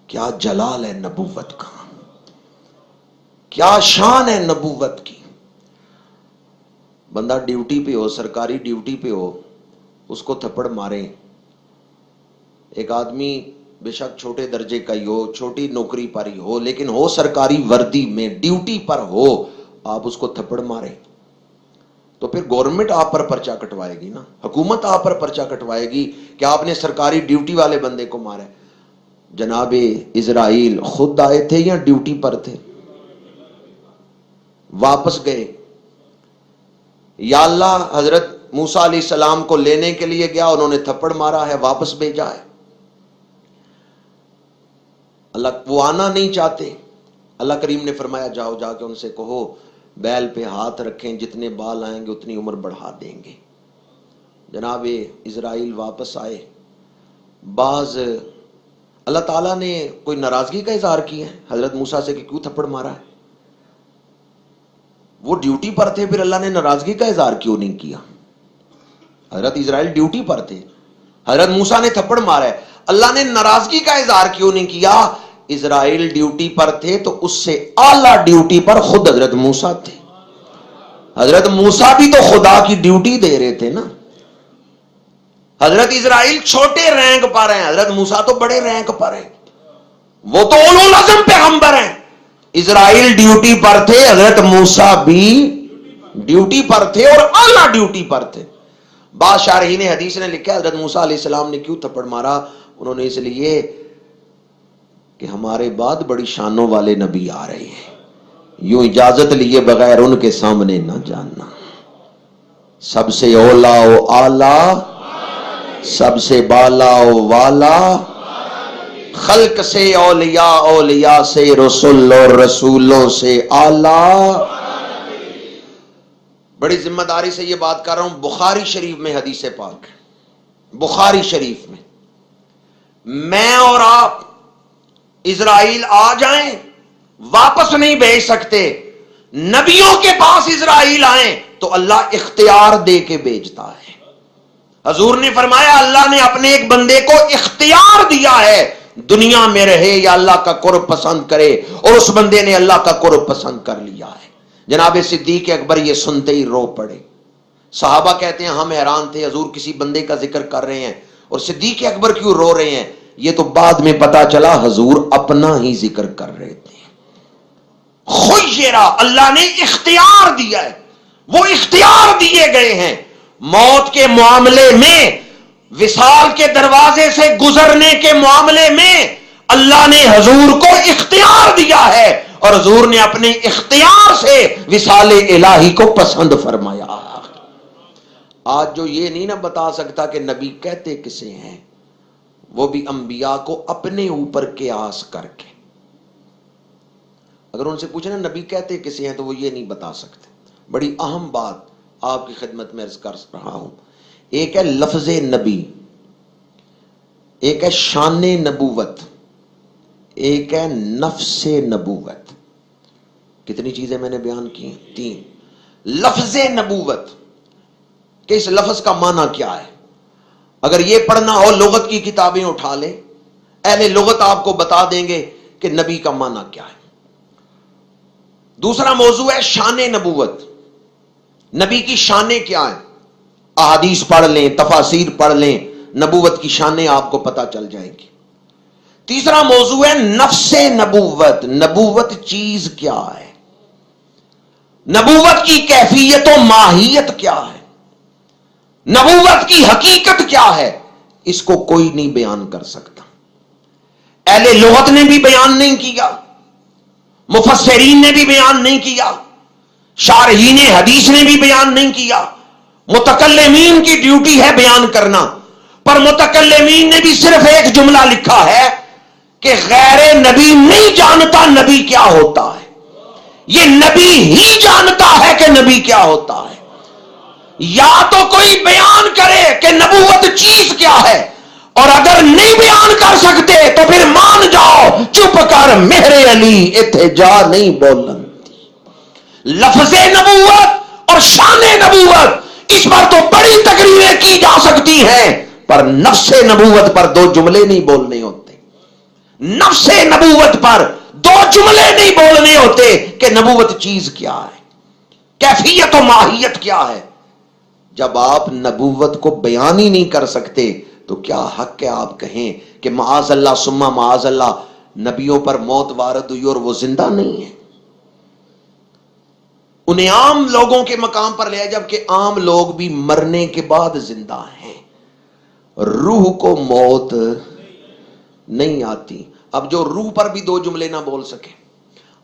کیا جلال ہے نبوت کا، کیا شان ہے نبوت کی۔ بندہ ڈیوٹی پہ ہو، سرکاری ڈیوٹی پہ ہو، اس کو تھپڑ مارے۔ ایک آدمی بے شک چھوٹے درجے کا ہی ہو، چھوٹی نوکری پر ہی ہو، لیکن ہو سرکاری وردی میں، ڈیوٹی پر ہو، آپ اس کو تھپڑ مارے تو پھر گورنمنٹ آپ پر پرچہ کٹوائے گی نا، حکومت آپ پر پرچہ کٹوائے گی کہ آپ نے سرکاری ڈیوٹی والے بندے کو مارا ہے۔ جناب اسرائیل خود آئے تھے یا ڈیوٹی پر تھے؟ واپس گئے، یا اللہ حضرت موسیٰ علیہ السلام کو لینے کے لیے گیا، انہوں نے تھپڑ مارا ہے، واپس بھیجا ہے۔ اللہ وہ آنا نہیں چاہتے، اللہ کریم نے فرمایا جاؤ جا کے ان سے کہو بیل پہ ہاتھ رکھیں، جتنے بال آئیں گے اتنی عمر بڑھا دیں گے۔ جناب اسرائیل واپس آئے۔ بعض اللہ تعالیٰ نے کوئی ناراضگی کا اظہار کیا ہے حضرت موسیٰ سے کہ کیوں تھپڑ مارا ہے؟ وہ ڈیوٹی پر تھے، پھر اللہ نے ناراضگی کا اظہار کیوں نہیں کیا؟ حضرت اسرائیل ڈیوٹی پر تھے، حضرت موسیٰ نے تھپڑ مارا ہے۔ اللہ نے ناراضگی کا اظہار کیوں نہیں کیا؟ اسرائیل ڈیوٹی پر تھے تو اس سے اعلیٰ ڈیوٹی پر خود حضرت موسیٰ تھے. حضرت موسیٰ بھی تو خدا کی ڈیوٹی دے رہے تھے نا. حضرت اسرائیل چھوٹے رینک پر ہیں، حضرت موسیٰ تو بڑے رینک پر ہیں، وہ تو اولو العزم پیغمبر ہیں. اسرائیل ڈیوٹی پر تھے، حضرت موسیٰ بھی ڈیوٹی پر تھے اور اعلیٰ ڈیوٹی پر تھے. بعض شارحین حدیث نے لکھا حضرت موسیٰ علیہ السلام نے کیوں تھپڑ مارا؟ انہوں نے اس لیے کہ ہمارے بعد بڑی شانوں والے نبی آ رہے ہیں، یوں اجازت لیے بغیر ان کے سامنے نہ جاننا. سب سے اولا و اعلیٰ، سب سے بالا و والا، خلق سے اولیاء، اولیاء سے رسول اور رسولوں سے اعلیٰ. بڑی ذمہ داری سے یہ بات کر رہا ہوں. بخاری شریف میں حدیث پاک، بخاری شریف میں میں اور آپ اسرائیل آ جائیں واپس نہیں بھیج سکتے. نبیوں کے پاس اسرائیل آئیں تو اللہ اختیار دے کے بھیجتا ہے. حضور نے فرمایا اللہ نے اپنے ایک بندے کو اختیار دیا ہے دنیا میں رہے یا اللہ کا قرب پسند کرے، اور اس بندے نے اللہ کا قرب پسند کر لیا ہے. جناب صدیق اکبر یہ سنتے ہی رو پڑے. صحابہ کہتے ہیں ہم حیران تھے حضور کسی بندے کا ذکر کر رہے ہیں اور صدیق اکبر کیوں رو رہے ہیں؟ یہ تو بعد میں پتا چلا حضور اپنا ہی ذکر کر رہے تھے. خیرہ، اللہ نے اختیار دیا ہے، وہ اختیار دیے گئے ہیں. موت کے معاملے میں، وصال کے دروازے سے گزرنے کے معاملے میں اللہ نے حضور کو اختیار دیا ہے اور حضور نے اپنے اختیار سے وصال الہی کو پسند فرمایا. آج جو یہ نہیں نہ بتا سکتا کہ نبی کہتے کسے ہیں، وہ بھی انبیاء کو اپنے اوپر قیاس کر کے، اگر ان سے پوچھیں نا نبی کہتے کسے ہیں تو وہ یہ نہیں بتا سکتے. بڑی اہم بات آپ کی خدمت میں عرض کر رہا ہوں. ایک ہے لفظ نبی، ایک ہے شان نبوت، ایک ہے نفس نبوت. کتنی چیزیں میں نے بیان کی ہیں؟ 3. لفظ نبوت کہ اس لفظ کا معنی کیا ہے. اگر یہ پڑھنا ہو لغت کی کتابیں اٹھا لیں، اہل لغت آپ کو بتا دیں گے کہ نبی کا معنی کیا ہے. دوسرا موضوع ہے شان نبوت. نبی کی شانیں کیا ہیں؟ احادیث پڑھ لیں، تفاسیر پڑھ لیں، نبوت کی شانیں آپ کو پتہ چل جائیں گی. تیسرا موضوع ہے نفس نبوت. نبوت چیز کیا ہے؟ نبوت کی کیفیت و ماہیت کیا ہے؟ نبوت کی حقیقت کیا ہے؟ اس کو کوئی نہیں بیان کر سکتا. اہل لغت نے بھی بیان نہیں کیا، مفسرین نے بھی بیان نہیں کیا، شارحین حدیث نے بھی بیان نہیں کیا. متکلمین کی ڈیوٹی ہے بیان کرنا، پر متکلمین نے بھی صرف ایک جملہ لکھا ہے کہ غیر نبی نہیں جانتا نبی کیا ہوتا ہے، یہ نبی ہی جانتا ہے کہ نبی کیا ہوتا ہے. یا تو کوئی بیان کرے کہ نبوت چیز کیا ہے، اور اگر نہیں بیان کر سکتے تو پھر مان جاؤ چپ کر مہر علی اتھے جا نہیں بولن. لفظ نبوت اور شان نبوت اس پر تو بڑی تقریریں کی جا سکتی ہیں، پر نفس نبوت پر 2 جملے نہیں بولنے ہوتے. نفس نبوت پر 2 جملے نہیں بولنے ہوتے کہ نبوت چیز کیا ہے، کیفیت و ماہیت کیا ہے. جب آپ نبوت کو بیان ہی نہیں کر سکتے تو کیا حق ہے آپ کہیں کہ معاذ اللہ ثم معاذ اللہ نبیوں پر موت وارد ہوئی اور وہ زندہ نہیں ہے. انہیں عام لوگوں کے مقام پر لے، جبکہ عام لوگ بھی مرنے کے بعد زندہ ہیں. روح کو موت نہیں آتی. اب جو روح پر بھی 2 جملے نہ بول سکے،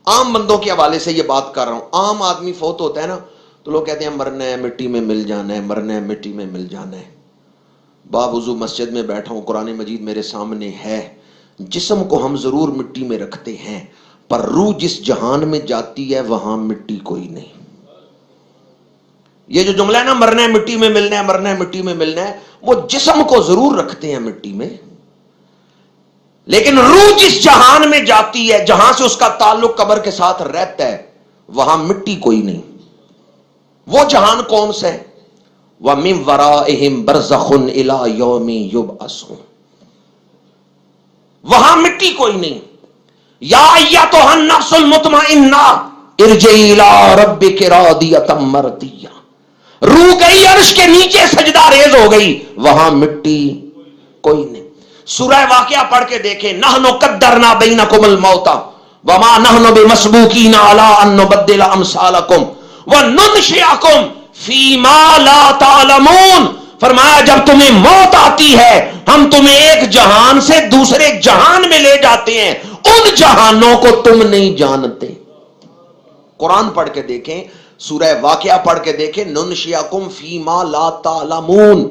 عام بندوں کے حوالے سے یہ بات کر رہا ہوں. عام آدمی فوت ہوتا ہے نا تو لوگ کہتے ہیں مرنا ہے مٹی میں مل جانا ہے، مرنا ہے مٹی میں مل جانا ہے. باوضو مسجد میں بیٹھا ہوں، قرآن مجید میرے سامنے ہے. جسم کو ہم ضرور مٹی میں رکھتے ہیں، پر روح جس جہان میں جاتی ہے وہاں مٹی کوئی نہیں. یہ جو جملہ ہے نا مرنا ہے مٹی میں ملنا ہے، مرنا ہے مٹی میں ملنا ہے، وہ جسم کو ضرور رکھتے ہیں مٹی میں، لیکن روح جس جہان میں جاتی ہے، جہاں سے اس کا تعلق قبر کے ساتھ رہتا ہے، وہاں مٹی کوئی نہیں. وہ جہان کون سا ہے؟ وَمِن وَرَائِهِمْ بَرْزَخٌ إِلَى يَوْمِ يُبْعَثُونَ. وہاں مٹی کوئی نہیں. یا ایتھا النفس المطمئنہ ارجعی الی ربک راضیۃ مرضیہ. روح گئی عرش کے نیچے سجدہ ریز ہو گئی, وہاں مٹی کوئی نہیں. سورہ واقعہ پڑھ کے دیکھیں, نحن قدرنا بینکم الموت وما نحن بمسبوقین علی ان نبدل امثالکم وننشئکم فیما لا تعلمون. فرمایا جب تمہیں موت آتی ہے ہم تمہیں ایک جہان سے دوسرے جہان میں لے جاتے ہیں, ان جہانوں کو تم نہیں جانتے. قرآن پڑھ کے دیکھیں, سورہ واقعہ پڑھ کے دیکھیں, ننشئکم فیما لا تعلمون,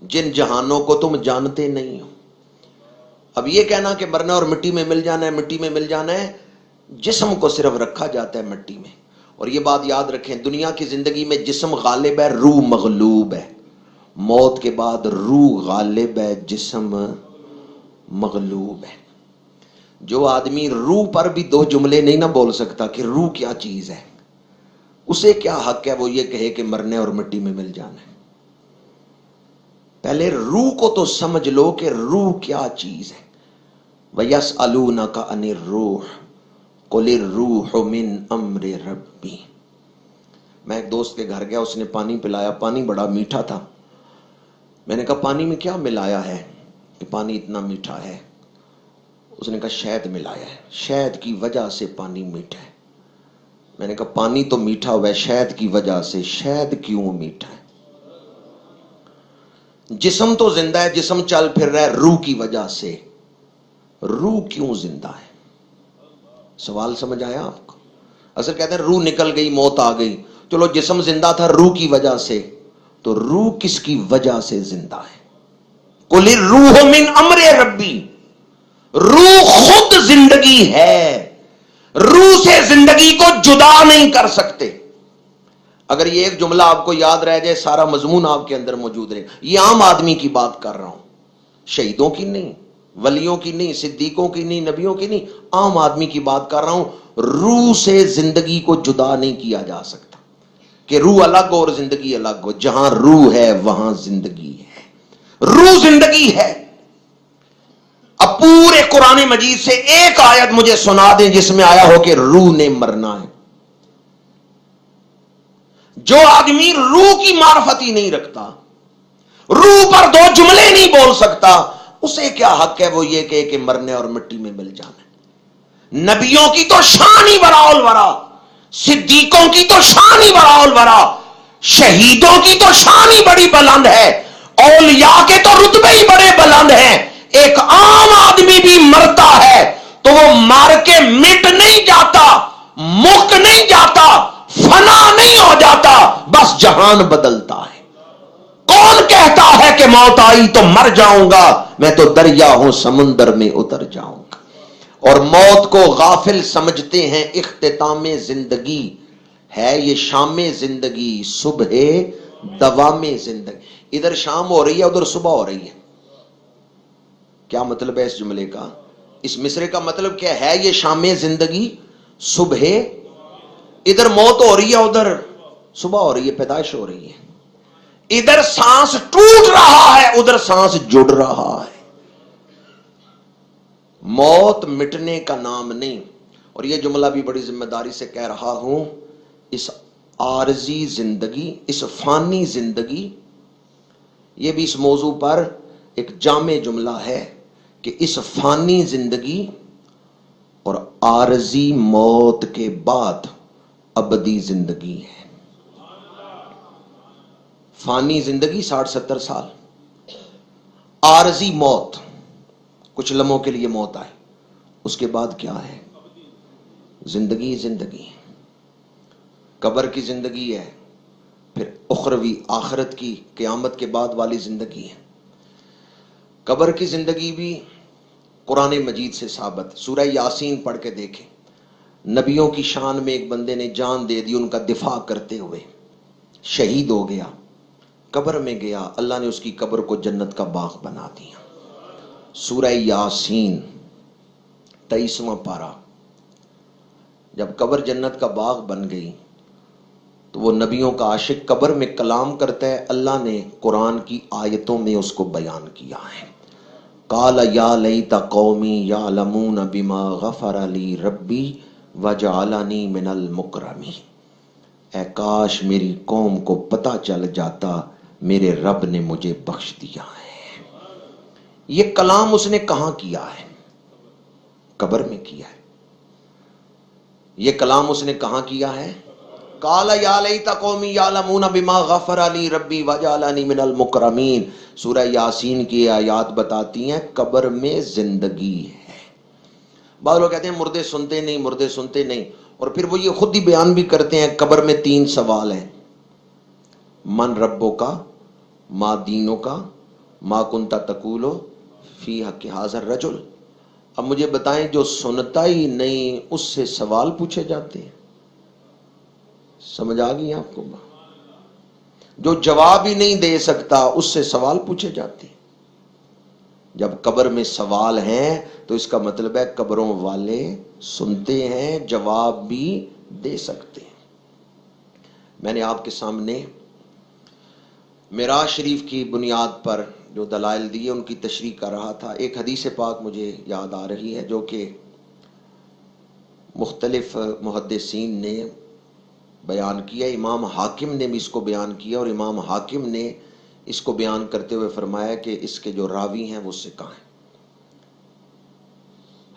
جن جہانوں کو تم جانتے نہیں ہو. اب یہ کہنا کہ مرنا اور مٹی میں مل جانا ہے, مٹی میں مل جانا ہے, جسم کو صرف رکھا جاتا ہے مٹی میں. اور یہ بات یاد رکھیں, دنیا کی زندگی میں جسم غالب ہے, روح مغلوب ہے. موت کے بعد روح غالب ہے, جسم مغلوب ہے. جو آدمی روح پر بھی دو جملے نہیں نہ بول سکتا کہ روح کیا چیز ہے, اسے کیا حق ہے وہ یہ کہے کہ مرنے اور مٹی میں مل جانا ہے. پہلے روح کو تو سمجھ لو کہ روح کیا چیز ہے. وَيَسْأَلُونَكَ عَنِ الرُّوحِ قُلِ الرُّوحُ مِنْ أَمْرِ رَبِّي. میں ایک دوست کے گھر گیا, اس نے پانی پلایا, پانی بڑا میٹھا تھا. میں نے کہا پانی میں کیا ملایا ہے کہ پانی اتنا میٹھا ہے؟ اس نے کہا شہد ملایا ہے, شہد کی وجہ سے پانی میٹھا ہے. میں نے کہا پانی تو میٹھا ہوا ہے شہد کی وجہ سے, شہد کیوں میٹھا ہے؟ جسم تو زندہ ہے, جسم چل پھر رہا ہے روح کی وجہ سے, روح کیوں زندہ ہے؟ سوال سمجھ آیا آپ کو؟ اصل کہتے ہیں روح نکل گئی, موت آ گئی. چلو جسم زندہ تھا روح کی وجہ سے, تو روح کس کی وجہ سے زندہ ہے؟ قُلِ الرُّوحُ مِنْ أَمْرِ رَبِّي. روح خود زندگی ہے, روح سے زندگی کو جدا نہیں کر سکتے. اگر یہ ایک جملہ آپ کو یاد رہ جائے, سارا مضمون آپ کے اندر موجود رہے. یہ عام آدمی کی بات کر رہا ہوں, شہیدوں کی نہیں, ولیوں کی نہیں, صدیقوں کی نہیں, نبیوں کی نہیں, عام آدمی کی بات کر رہا ہوں. روح سے زندگی کو جدا نہیں کیا جا سکتا کہ روح الگ ہو اور زندگی الگ ہو. جہاں روح ہے وہاں زندگی ہے, روح زندگی ہے. اب پورے قرآن مجید سے ایک آیت مجھے سنا دیں جس میں آیا ہو کہ روح نے مرنا ہے. جو آدمی روح کی معرفت ہی نہیں رکھتا, روح پر دو جملے نہیں بول سکتا, اسے کیا حق ہے وہ یہ کہے کہ مرنے اور مٹی میں مل جانا ہے؟ نبیوں کی تو شان ہی براء الورا, صدیقوں کی تو شان ہی براء الورا, شہیدوں کی تو شان ہی بڑی بلند ہے, اولیاء کے تو رتبے ہی بڑے بلند ہیں. ایک عام آدمی بھی مرتا ہے تو وہ مر کے مٹ نہیں جاتا, مک نہیں جاتا, فنا نہیں ہو جاتا, بس جہان بدلتا ہے. کون کہتا ہے کہ موت آئی تو مر جاؤں گا؟ میں تو دریا ہوں سمندر میں اتر جاؤں گا. اور موت کو غافل سمجھتے ہیں. اختتام زندگی ہے یہ شام زندگی, صبح دوام زندگی. ادھر شام ہو رہی ہے ادھر صبح ہو رہی ہے. کیا مطلب ہے اس جملے کا؟ اس مصرے کا مطلب کیا ہے؟ یہ شام زندگی, صبح, ادھر موت ہو رہی ہے ادھر صبح ہو رہی ہے, پیدائش ہو رہی ہے. ادھر سانس ٹوٹ رہا ہے ادھر سانس جڑ رہا ہے. موت مٹنے کا نام نہیں. اور یہ جملہ بھی بڑی ذمہ داری سے کہہ رہا ہوں, اس عارضی زندگی, اس فانی زندگی, یہ بھی اس موضوع پر ایک جامع جملہ ہے کہ اس فانی زندگی اور عارضی موت کے بعد ابدی زندگی ہے. فانی زندگی 60-70 سال, عارضی موت کچھ لمحوں کے لیے موت آئے, اس کے بعد کیا ہے؟ زندگی. زندگی قبر کی زندگی ہے, پھر اخروی آخرت کی قیامت کے بعد والی زندگی ہے. قبر کی زندگی بھی قرآن مجید سے ثابت. سورہ یاسین پڑھ کے دیکھیں, نبیوں کی شان میں ایک بندے نے جان دے دی ان کا دفاع کرتے ہوئے, شہید ہو گیا, قبر میں گیا, اللہ نے اس کی قبر کو جنت کا باغ بنا دیا. سورہ یاسین 23واں پارہ. جب قبر جنت کا باغ بن گئی تو وہ نبیوں کا عاشق قبر میں کلام کرتا ہے, اللہ نے قرآن کی آیتوں میں اس کو بیان کیا ہے. قال یا لیت قومی یعلمون بما غفر لی ربی وجعلنی من المکرمین، اے کاش میری قوم کو پتہ چل جاتا میرے رب نے مجھے بخش دیا ہے۔ یہ کلام اس نے کہاں کیا ہے؟ قبر میں کیا ہے۔ یہ کلام اس نے کہاں کیا ہے؟ قال یا لیت قومی یعلمون بما غفر لی ربی وجعلنی من المکرمین۔ سورہ یاسین کی آیات بتاتی ہیں قبر میں زندگی ہے۔ بعض لوگ کہتے ہیں مردے سنتے نہیں، مردے سنتے نہیں، اور پھر وہ یہ خود ہی بیان بھی کرتے ہیں قبر میں 3 سوال ہیں: من ربو کا، ما دینو کا، ما کنتا تقولو فی حق ھذا الرجل۔ اب مجھے بتائیں جو سنتا ہی نہیں اس سے سوال پوچھے جاتے ہیں؟ سمجھ آ گئی آپ کو؟ جو جواب ہی نہیں دے سکتا اس سے سوال پوچھے جاتے ہیں۔ جب قبر میں سوال ہیں تو اس کا مطلب ہے قبروں والے سنتے ہیں، جواب بھی دے سکتے ہیں۔ میں نے آپ کے سامنے معراج شریف کی بنیاد پر جو دلائل دیے ان کی تشریح کر رہا تھا۔ ایک حدیث پاک مجھے یاد آ رہی ہے جو کہ مختلف محدثین نے بیان کیا، امام حاکم نے بھی اس کو بیان کیا، اور امام حاکم نے اس کو بیان کرتے ہوئے فرمایا کہ اس کے جو راوی ہیں وہ ثقہ ہیں۔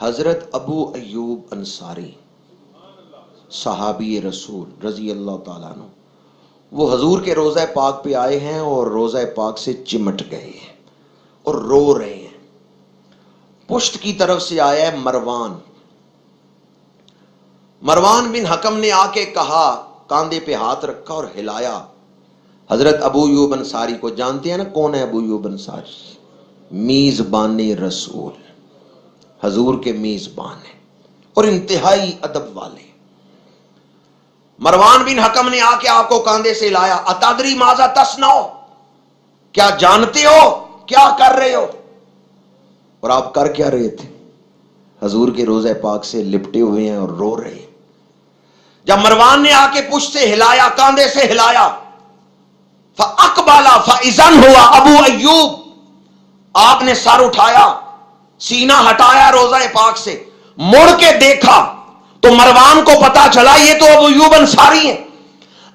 حضرت ابو ایوب انصاری صحابی رسول رضی اللہ تعالیٰ عنہ، وہ حضور کے روضہ پاک پہ آئے ہیں اور روضہ پاک سے چمٹ گئے ہیں اور رو رہے ہیں۔ پشت کی طرف سے آیا ہے مروان بن حکم نے آ کے کہا، کاندھے پہ ہاتھ رکھا اور ہلایا۔ حضرت ابو ایوب انصاری کو جانتے ہیں نا کون ہے ابو ایوب انصاری؟ میزبان رسول، حضور کے میزبان ہیں اور انتہائی ادب والے۔ مروان بن حکم نے آ کے آپ کو کاندھے سے ہلایا، اتدری ماذا تصنع، کیا جانتے ہو کیا کر رہے ہو؟ اور آپ کر کیا رہے تھے؟ حضور کے روضہ پاک سے لپٹے ہوئے ہیں اور رو رہے ہیں۔ جب مروان نے آ کے پشت سے ہلایا، کاندھے سے ہلایا، فَأَقْبَلَ فَإِذًا هُوَ ابو ایوب، آپ نے سر اٹھایا، سینہ ہٹایا روضہ پاک سے، مڑ کے دیکھا تو مروان کو پتا چلا یہ تو ابو ایوب انصاری ہیں۔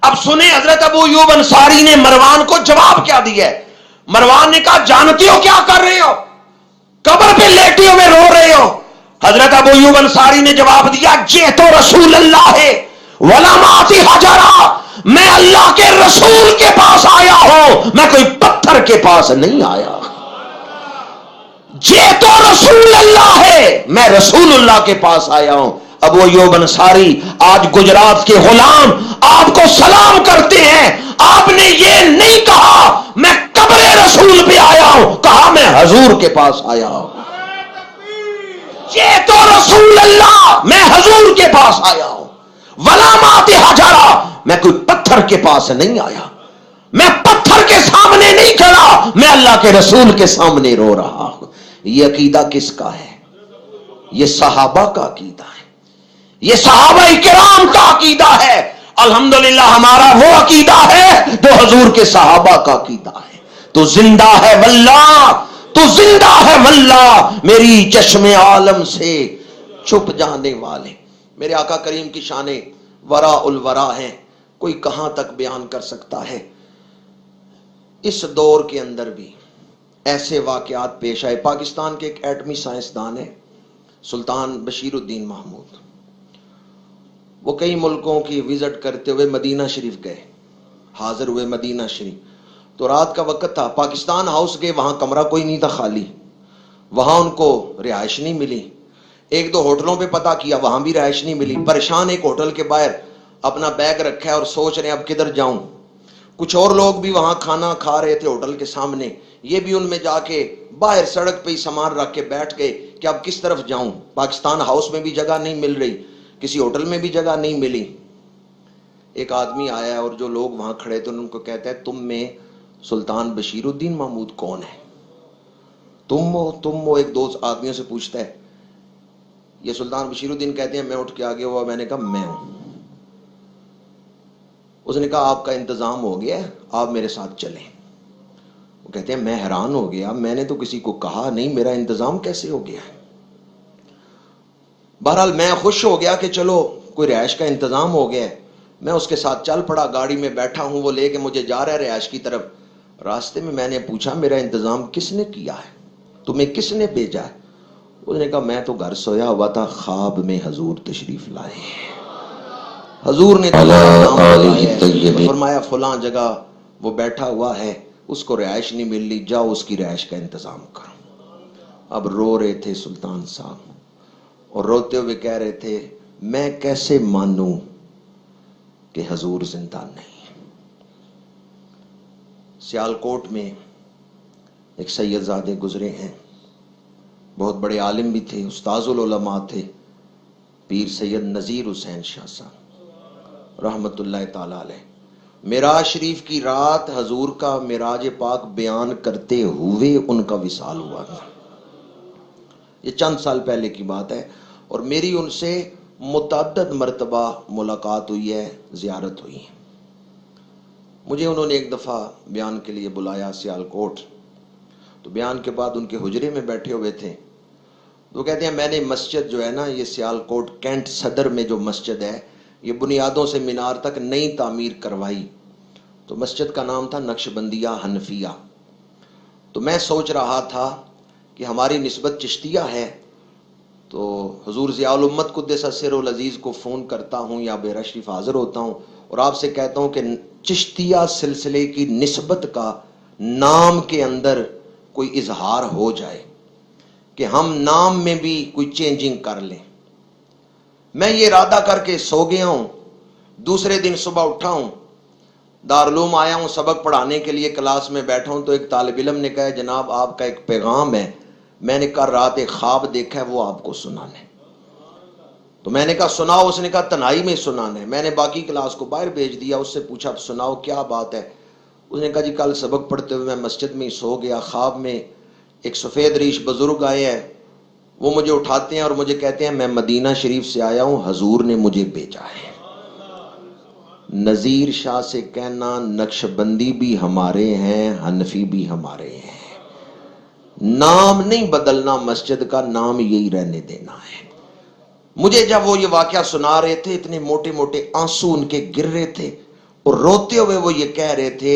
اب سنیں حضرت ابو ایوب انصاری نے مروان کو جواب کیا دیا ہے۔ مروان نے کہا جانتے ہو کیا کر رہے ہو؟ قبر پہ لیٹے ہوئے رو رہے ہو۔ حضرت ابو ایوب انصاری نے جواب دیا، جئت رسول اللہ ہے ولم آتی حجرا، میں اللہ کے رسول کے پاس آیا ہوں، میں کوئی پتھر کے پاس نہیں آیا۔ جئت رسول اللہ ہے، میں رسول اللہ کے پاس آیا ہوں۔ ابو ایوب انصاری آج گجرات کے غلام آپ کو سلام کرتے ہیں، آپ نے یہ نہیں کہا میں قبر رسول پہ آیا ہوں، کہا میں حضور کے پاس آیا ہوں۔ یہ تو رسول اللہ، میں حضور کے پاس آیا ہوں۔ ولا مات حجرا، میں کوئی پتھر کے پاس نہیں آیا، میں پتھر کے سامنے نہیں کھڑا، میں اللہ کے رسول کے سامنے رو رہا ہوں۔ یہ عقیدہ کس کا ہے؟ یہ صحابہ کا عقیدہ ہے، یہ صحابہ کرام کا عقیدہ ہے۔ الحمدللہ ہمارا وہ عقیدہ ہے جو حضور کے صحابہ کا عقیدہ ہے۔ تو زندہ ہے واللہ، تو زندہ ہے واللہ، میری چشم عالم سے چھپ جانے والے۔ میرے آقا کریم کی شان وراء الورا ہیں، کوئی کہاں تک بیان کر سکتا ہے۔ اس دور کے اندر بھی ایسے واقعات پیش آئے۔ پاکستان کے ایک ایٹمی سائنسدان ہے سلطان بشیر الدین محمود، وہ کئی ملکوں کی وزٹ کرتے ہوئے مدینہ شریف گئے، حاضر ہوئے مدینہ شریف، تو رات کا وقت تھا، پاکستان ہاؤس گئے، وہاں کمرہ کوئی نہیں تھا خالی، وہاں ان کو رہائش نہیں ملی۔ ایک دو ہوٹلوں پہ پتہ کیا، وہاں بھی رہائش نہیں ملی۔ پریشان ایک ہوٹل کے باہر اپنا بیگ رکھا ہے اور سوچ رہے ہیں اب کدھر جاؤں۔ کچھ اور لوگ بھی وہاں کھانا کھا رہے تھے ہوٹل کے سامنے، یہ بھی ان میں جا کے باہر سڑک پہ ہی سامان رکھ کے بیٹھ گئے کہ اب کس طرف جاؤں، پاکستان ہاؤس میں بھی جگہ نہیں مل رہی، کسی ہوٹل میں بھی جگہ نہیں ملی۔ ایک آدمی آیا اور جو لوگ وہاں کھڑے تھے ان کو کہتا ہے تم میں سلطان بشیر الدین محمود کون ہے؟ تم ہو ایک دو آدمیوں سے پوچھتا ہے۔ یہ سلطان بشیر الدین کہتے ہیں میں اٹھ کے آگے ہوا، میں نے کہا میں ہوں۔ اس نے کہا آپ کا انتظام ہو گیا ہے، آپ میرے ساتھ چلیں۔ وہ کہتے ہیں میں حیران ہو گیا، میں نے تو کسی کو کہا نہیں، میرا انتظام کیسے ہو گیا ہے؟ بہرحال میں خوش ہو گیا کہ چلو کوئی رہائش کا انتظام ہو گیا ہے، میں اس کے ساتھ چل پڑا، گاڑی میں بیٹھا ہوں، وہ لے کے مجھے جا رہا ہے رہائش کی طرف۔ راستے میں میں نے پوچھا میرا انتظام کس نے کیا ہے، تمہیں کس نے بھیجا ہے؟ اس نے کہا میں تو گھر سویا ہوا تھا، خواب میں حضور تشریف لائے، حضور نے فرمایا فلاں جگہ وہ بیٹھا ہوا ہے، اس کو رہائش نہیں مل رہی، جاؤ اس کی رہائش کا انتظام کرو۔ اب رو رہے تھے سلطان صاحب، اور روتے ہوئے کہہ رہے تھے میں کیسے مانوں کہ حضور زندہ نہیں۔ سیالکوٹ میں ایک سید زادے گزرے ہیں، بہت بڑے عالم بھی تھے، استاذ العلماء تھے، پیر سید نذیر حسین شاہ صاحب رحمت اللہ تعالی علیہ۔ معراج شریف کی رات حضور کا معراج پاک بیان کرتے ہوئے ان کا وصال ہوا تھا، یہ چند سال پہلے کی بات ہے، اور میری ان سے متعدد مرتبہ ملاقات ہوئی ہے، زیارت ہوئی ہے۔ مجھے انہوں نے ایک دفعہ بیان کے لیے بلایا سیالکوٹ، تو بیان کے بعد ان کے حجرے میں بیٹھے ہوئے تھے، تو کہتے ہیں میں نے مسجد جو ہے نا، یہ سیالکوٹ کینٹ صدر میں جو مسجد ہے، یہ بنیادوں سے مینار تک نئی تعمیر کروائی، تو مسجد کا نام تھا نقشبندیہ حنفیہ۔ تو میں سوچ رہا تھا کہ ہماری نسبت چشتیہ ہے، تو حضور ضیاء الامت قدس سر العزیز کو فون کرتا ہوں یا بے شریف حاضر ہوتا ہوں اور آپ سے کہتا ہوں کہ چشتیہ سلسلے کی نسبت کا نام کے اندر کوئی اظہار ہو جائے، کہ ہم نام میں بھی کوئی چینجنگ کر لیں۔ میں یہ ارادہ کر کے سو گیا ہوں، دوسرے دن صبح اٹھا ہوں، دارالعلوم آیا ہوں سبق پڑھانے کے لیے، کلاس میں بیٹھا ہوں، تو ایک طالب علم نے کہا جناب آپ کا ایک پیغام ہے، میں نے کہا رات ایک خواب دیکھا ہے، وہ آپ کو سنانے۔ تو میں نے کہا سناؤ، اس نے کہا تنہائی میں سنانا ہے۔ میں نے باقی کلاس کو باہر بھیج دیا، اس سے پوچھا سناؤ کیا بات ہے؟ اس نے کہا جی کل سبق پڑھتے ہوئے میں مسجد میں ہی سو گیا، خواب میں ایک سفید ریش بزرگ آئے ہیں، وہ مجھے اٹھاتے ہیں اور مجھے کہتے ہیں میں مدینہ شریف سے آیا ہوں، حضور نے مجھے بھیجا ہے۔ نذیر شاہ سے کہنا نقشبندی بھی ہمارے ہیں، حنفی بھی ہمارے ہیں، نام نہیں بدلنا، مسجد کا نام یہی رہنے دینا ہے۔ مجھے جب وہ یہ واقعہ سنا رہے تھے، اتنے موٹے موٹے آنسو ان کے گر رہے تھے، اور روتے ہوئے وہ یہ کہہ رہے تھے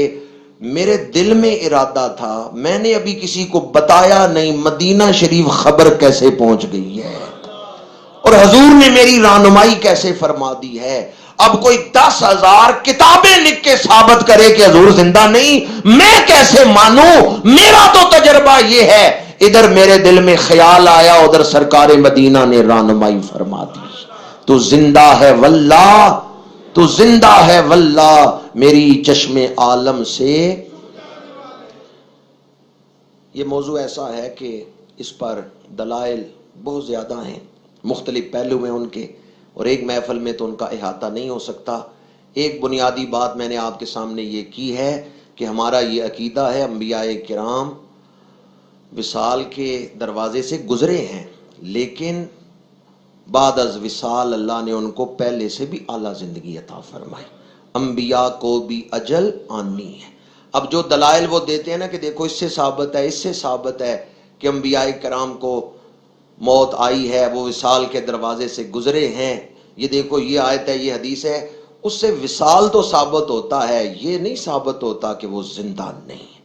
میرے دل میں ارادہ تھا، میں نے ابھی کسی کو بتایا نہیں مدینہ شریف خبر کیسے پہنچ گئی ہے، اور حضور نے میری رہنمائی کیسے فرما دی ہے۔ اب کوئی 10,000 کتابیں لکھ کے ثابت کرے کہ حضور زندہ نہیں، میں کیسے مانوں؟ میرا تو تجربہ یہ ہے، ادھر میرے دل میں خیال آیا، ادھر سرکار مدینہ نے رہنمائی فرما دی، تو زندہ ہے واللہ، تو زندہ ہے واللہ، میری چشم عالم سے۔ یہ موضوع ایسا ہے کہ اس پر دلائل بہت زیادہ ہیں، مختلف پہلو میں ان کے، اور ایک محفل میں تو ان کا احاطہ نہیں ہو سکتا۔ ایک بنیادی بات میں نے آپ کے سامنے یہ کی ہے کہ ہمارا یہ عقیدہ ہے انبیاء کرام وصال کے دروازے سے گزرے ہیں، لیکن بعد از وصال اللہ نے ان کو پہلے سے بھی اعلیٰ زندگی عطا فرمائی، انبیاء کو بھی اجل آنی ہے۔ اب جو دلائل وہ دیتے ہیں نا کہ دیکھو اس سے ثابت ہے، اس سے ثابت ہے کہ انبیاء کرام کو موت آئی ہے، وہ وصال کے دروازے سے گزرے ہیں، یہ دیکھو یہ آیت ہے، یہ حدیث ہے، اس سے وصال تو ثابت ہوتا ہے، یہ نہیں ثابت ہوتا کہ وہ زندہ نہیں۔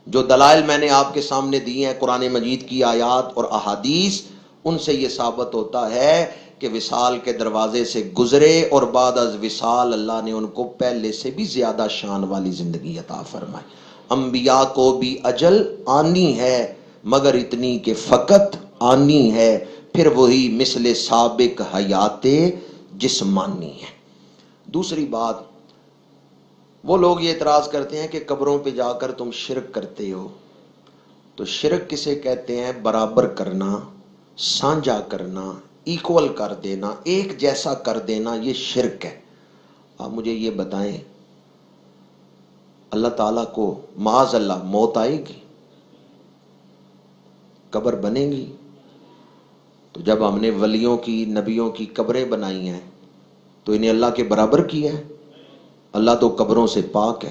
جو دلائل میں نے آپ کے سامنے دی ہیں قرآن مجید کی آیات اور احادیث، ان سے یہ ثابت ہوتا ہے کہ وصال کے دروازے سے گزرے، اور بعد از وصال اللہ نے ان کو پہلے سے بھی زیادہ شان والی زندگی عطا فرمائی۔ انبیاء کو بھی اجل آنی ہے، مگر اتنی کہ فقط آنی ہے، پھر وہی مثل سابق حیات جسمانی ہے۔ دوسری بات، وہ لوگ یہ اعتراض کرتے ہیں کہ قبروں پہ جا کر تم شرک کرتے ہو، تو شرک کسے کہتے ہیں؟ برابر کرنا، سانجا کرنا، ایکول کر دینا، ایک جیسا کر دینا، یہ شرک ہے۔ آپ مجھے یہ بتائیں، اللہ تعالیٰ کو معاذ اللہ موت آئے گی؟ قبر بنے گی؟ تو جب ہم نے ولیوں کی نبیوں کی قبریں بنائی ہیں تو انہیں اللہ کے برابر کیا ہے؟ اللہ تو قبروں سے پاک ہے۔